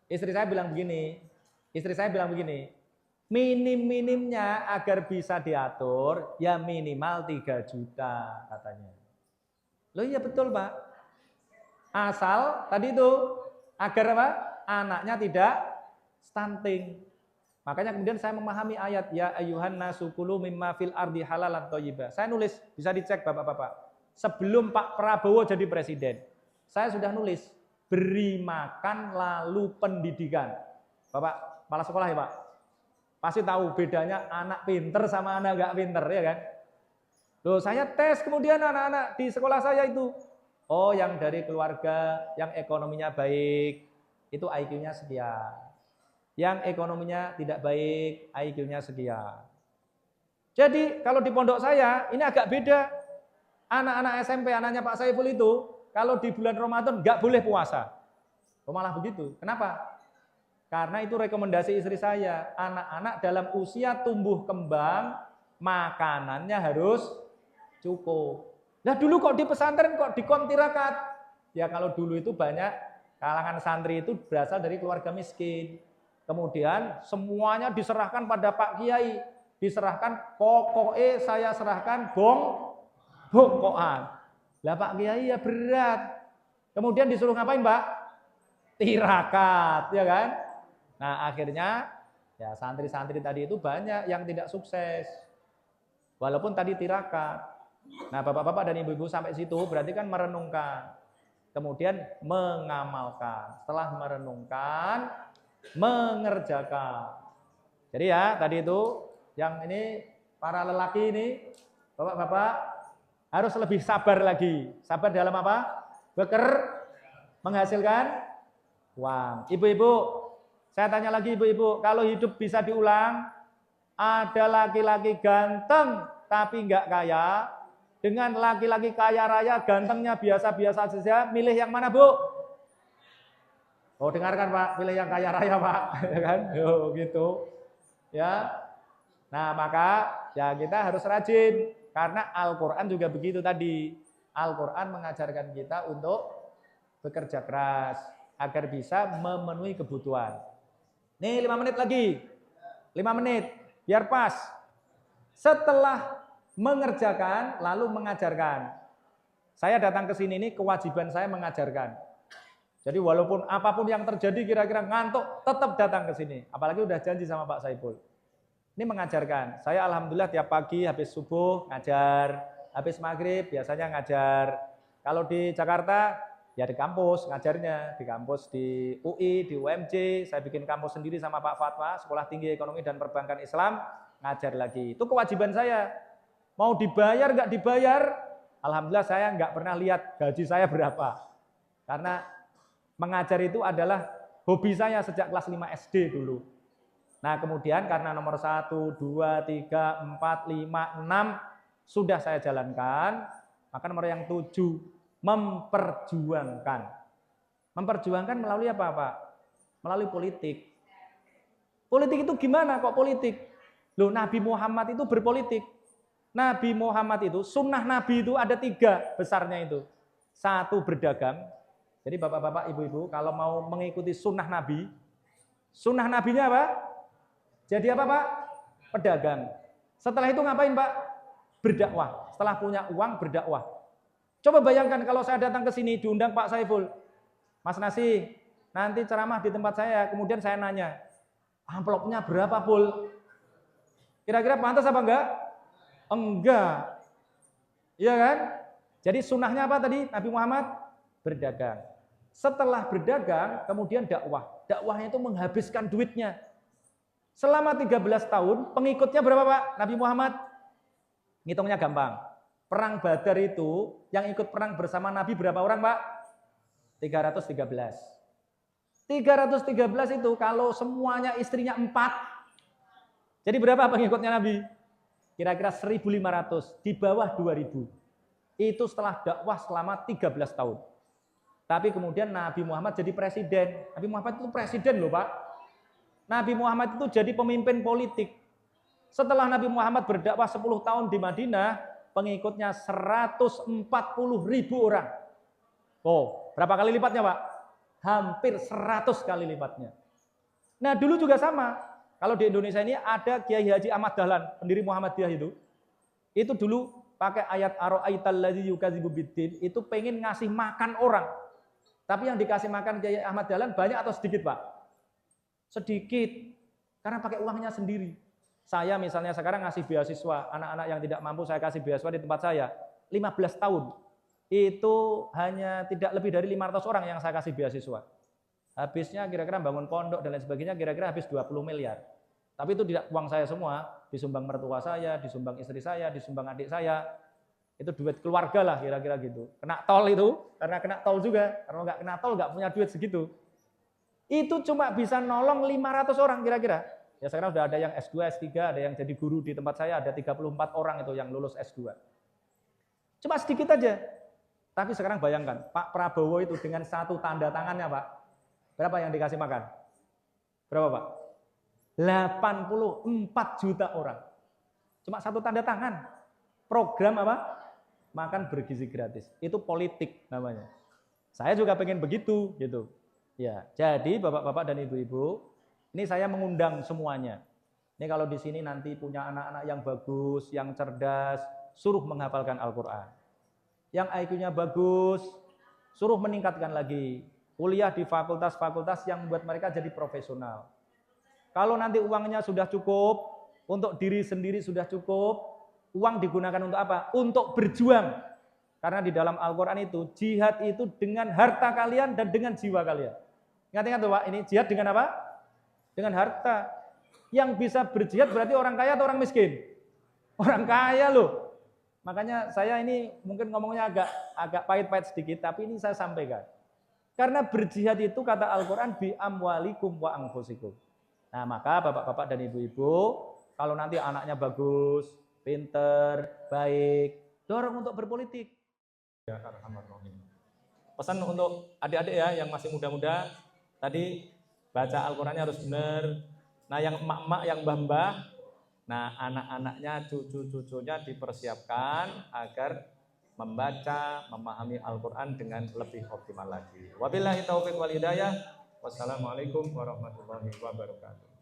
Istri saya bilang begini, minim-minimnya agar bisa diatur, ya minimal 3 juta katanya. Loh iya betul Pak. Asal tadi itu, agar apa? Anaknya tidak stunting. Makanya kemudian saya memahami ayat ya ayyuhan nasu kulu mimma fil ardi halalan thayyiban. Saya nulis, bisa dicek Bapak-bapak. Sebelum Pak Prabowo jadi presiden, saya sudah nulis beri makan lalu pendidikan. Bapak kepala sekolah ya Pak. Pasti tahu bedanya anak pinter sama anak nggak pinter ya kan? Loh, saya tes kemudian anak-anak di sekolah saya itu. Oh, yang dari keluarga yang ekonominya baik, itu IQ-nya sekian. Yang ekonominya tidak baik, IQ-nya sekian. Jadi kalau di pondok saya, ini agak beda. Anak-anak SMP, anaknya Pak Saiful itu, kalau di bulan Ramadan nggak boleh puasa. Oh, malah begitu. Kenapa? Karena itu rekomendasi istri saya. Anak-anak dalam usia tumbuh kembang, makanannya harus cukup. Nah dulu kok di pesantren kok dikom tirakat? Ya kalau dulu itu banyak kalangan santri itu berasal dari keluarga miskin. Kemudian semuanya diserahkan pada Pak Kiai. Diserahkan pokoknya saya serahkan bongkoan. Lah Pak Kiai ya berat. Kemudian disuruh ngapain, Pak? Tirakat, ya kan? Nah, akhirnya ya santri-santri tadi itu banyak yang tidak sukses. Walaupun tadi tirakat. Nah, Bapak-bapak dan Ibu-ibu sampai situ berarti kan merenungkan. Kemudian mengamalkan. Setelah merenungkan, mengerjakan. Jadi ya, tadi itu yang ini para lelaki ini, Bapak-bapak harus lebih sabar lagi. Sabar dalam apa? Menghasilkan uang. Ibu-ibu, saya tanya lagi ibu-ibu, kalau hidup bisa diulang, ada laki-laki ganteng tapi nggak kaya, dengan laki-laki kaya raya gantengnya biasa-biasa saja, milih yang mana, Bu? Oh, dengarkan Pak, pilih yang kaya raya Pak, ya kan? Yo, gitu. Ya. Nah, maka ya kita harus rajin karena Al-Qur'an juga begitu tadi. Al-Qur'an mengajarkan kita untuk bekerja keras agar bisa memenuhi kebutuhan. Nih 5 menit lagi. 5 menit biar pas. Setelah mengerjakan lalu mengajarkan. Saya datang ke sini ini kewajiban saya mengajarkan. Jadi walaupun apapun yang terjadi kira-kira ngantuk, tetap datang ke sini. Apalagi udah janji sama Pak Saiful. Ini mengajarkan. Saya alhamdulillah tiap pagi habis subuh ngajar, habis maghrib biasanya ngajar. Kalau di Jakarta ya di kampus ngajarnya, di kampus di UI, di UMJ, saya bikin kampus sendiri sama Pak Fatwa, Sekolah Tinggi Ekonomi dan Perbankan Islam, ngajar lagi. Itu kewajiban saya. Mau dibayar nggak dibayar, alhamdulillah saya nggak pernah lihat gaji saya berapa. Karena mengajar itu adalah hobi saya sejak kelas 5 SD dulu. Nah kemudian karena nomor 1, 2, 3, 4, 5, 6 sudah saya jalankan, maka nomor yang 7, memperjuangkan. Memperjuangkan melalui apa Pak? Melalui politik. Politik itu gimana kok politik? Loh Nabi Muhammad itu berpolitik. Nabi Muhammad itu, sunnah Nabi itu ada 3 besarnya itu. 1 berdagang. Jadi bapak-bapak, ibu-ibu, kalau mau mengikuti sunnah Nabi, sunnah Nabinya apa? Jadi apa Pak? Pedagang. Setelah itu ngapain Pak? Berdakwah. Setelah punya uang, berdakwah. Coba bayangkan kalau saya datang ke sini, diundang Pak Saiful. Mas Nasi, nanti ceramah di tempat saya, kemudian saya nanya, amplopnya berapa Pul? Kira-kira pantas apa enggak? Enggak. Iya kan? Jadi sunnahnya apa tadi? Nabi Muhammad berdagang. Setelah berdagang, kemudian dakwah. Dakwahnya itu menghabiskan duitnya. Selama 13 tahun, pengikutnya berapa Pak? Nabi Muhammad? Ngitungnya gampang. Perang Badar itu, yang ikut perang bersama Nabi berapa orang Pak? 313. 313 itu kalau semuanya istrinya 4, jadi berapa pengikutnya Nabi? Kira-kira 1.500, di bawah 2.000. Itu setelah dakwah selama 13 tahun. Tapi kemudian Nabi Muhammad jadi presiden. Nabi Muhammad itu presiden loh Pak. Nabi Muhammad itu jadi pemimpin politik. Setelah Nabi Muhammad berdakwah 10 tahun di Madinah, pengikutnya 140.000 orang. Oh, berapa kali lipatnya Pak? Hampir 100 kali lipatnya. Nah dulu juga sama. Kalau di Indonesia ini ada Kiai Haji Ahmad Dahlan, pendiri Muhammadiyah itu. Itu dulu pakai ayat ara'aital ladzi yukadzibu biddin, itu pengen ngasih makan orang. Tapi yang dikasih makan Kiai Ahmad Dahlan banyak atau sedikit Pak? Sedikit. Karena pakai uangnya sendiri. Saya misalnya sekarang ngasih beasiswa, anak-anak yang tidak mampu saya kasih beasiswa di tempat saya, 15 tahun. Itu hanya tidak lebih dari 500 orang yang saya kasih beasiswa. Habisnya kira-kira bangun pondok dan lain sebagainya kira-kira habis 20 miliar. Tapi itu tidak uang saya semua, disumbang mertua saya, disumbang istri saya, disumbang adik saya. Itu duit keluarga lah kira-kira gitu. Kena tol itu, karena kena tol juga. Karena nggak kena tol nggak punya duit segitu. Itu cuma bisa nolong 500 orang kira-kira. Ya sekarang sudah ada yang S2, S3, ada yang jadi guru di tempat saya, ada 34 orang itu yang lulus S2. Cuma sedikit aja. Tapi sekarang bayangkan, Pak Prabowo itu dengan satu tanda tangannya Pak, berapa yang dikasih makan? Berapa Pak? 84 juta orang. Cuma satu tanda tangan. Program apa? Makan bergizi gratis. Itu politik namanya. Saya juga pengen begitu gitu. Ya, jadi Bapak-bapak dan Ibu-ibu, ini saya mengundang semuanya. Ini kalau di sini nanti punya anak-anak yang bagus, yang cerdas, suruh menghafalkan Al-Qur'an. Yang IQ-nya bagus, suruh meningkatkan lagi. Kuliah di fakultas-fakultas yang membuat mereka jadi profesional. Kalau nanti uangnya sudah cukup, untuk diri sendiri sudah cukup, uang digunakan untuk apa? Untuk berjuang. Karena di dalam Al-Quran itu, jihad itu dengan harta kalian dan dengan jiwa kalian. Ingat-ingat tuh Pak, ini jihad dengan apa? Dengan harta. Yang bisa berjihad berarti orang kaya atau orang miskin? Orang kaya loh. Makanya saya ini mungkin ngomongnya agak pahit-pahit sedikit, tapi ini saya sampaikan. Karena berjihad itu kata Al-Quran, bi amwalikum wa anfusikum. Nah maka bapak-bapak dan ibu-ibu, kalau nanti anaknya bagus, pinter, baik, dorong untuk berpolitik. Ya, pesan untuk adik-adik ya yang masih muda-muda, tadi baca Al-Qurannya harus benar. Nah yang emak-emak, yang mbah-mbah, nah anak-anaknya, cucu-cucunya dipersiapkan agar membaca, memahami Al-Quran dengan lebih optimal lagi. Wabillahi taufiq wal hidayah. Wassalamualaikum warahmatullahi wabarakatuh.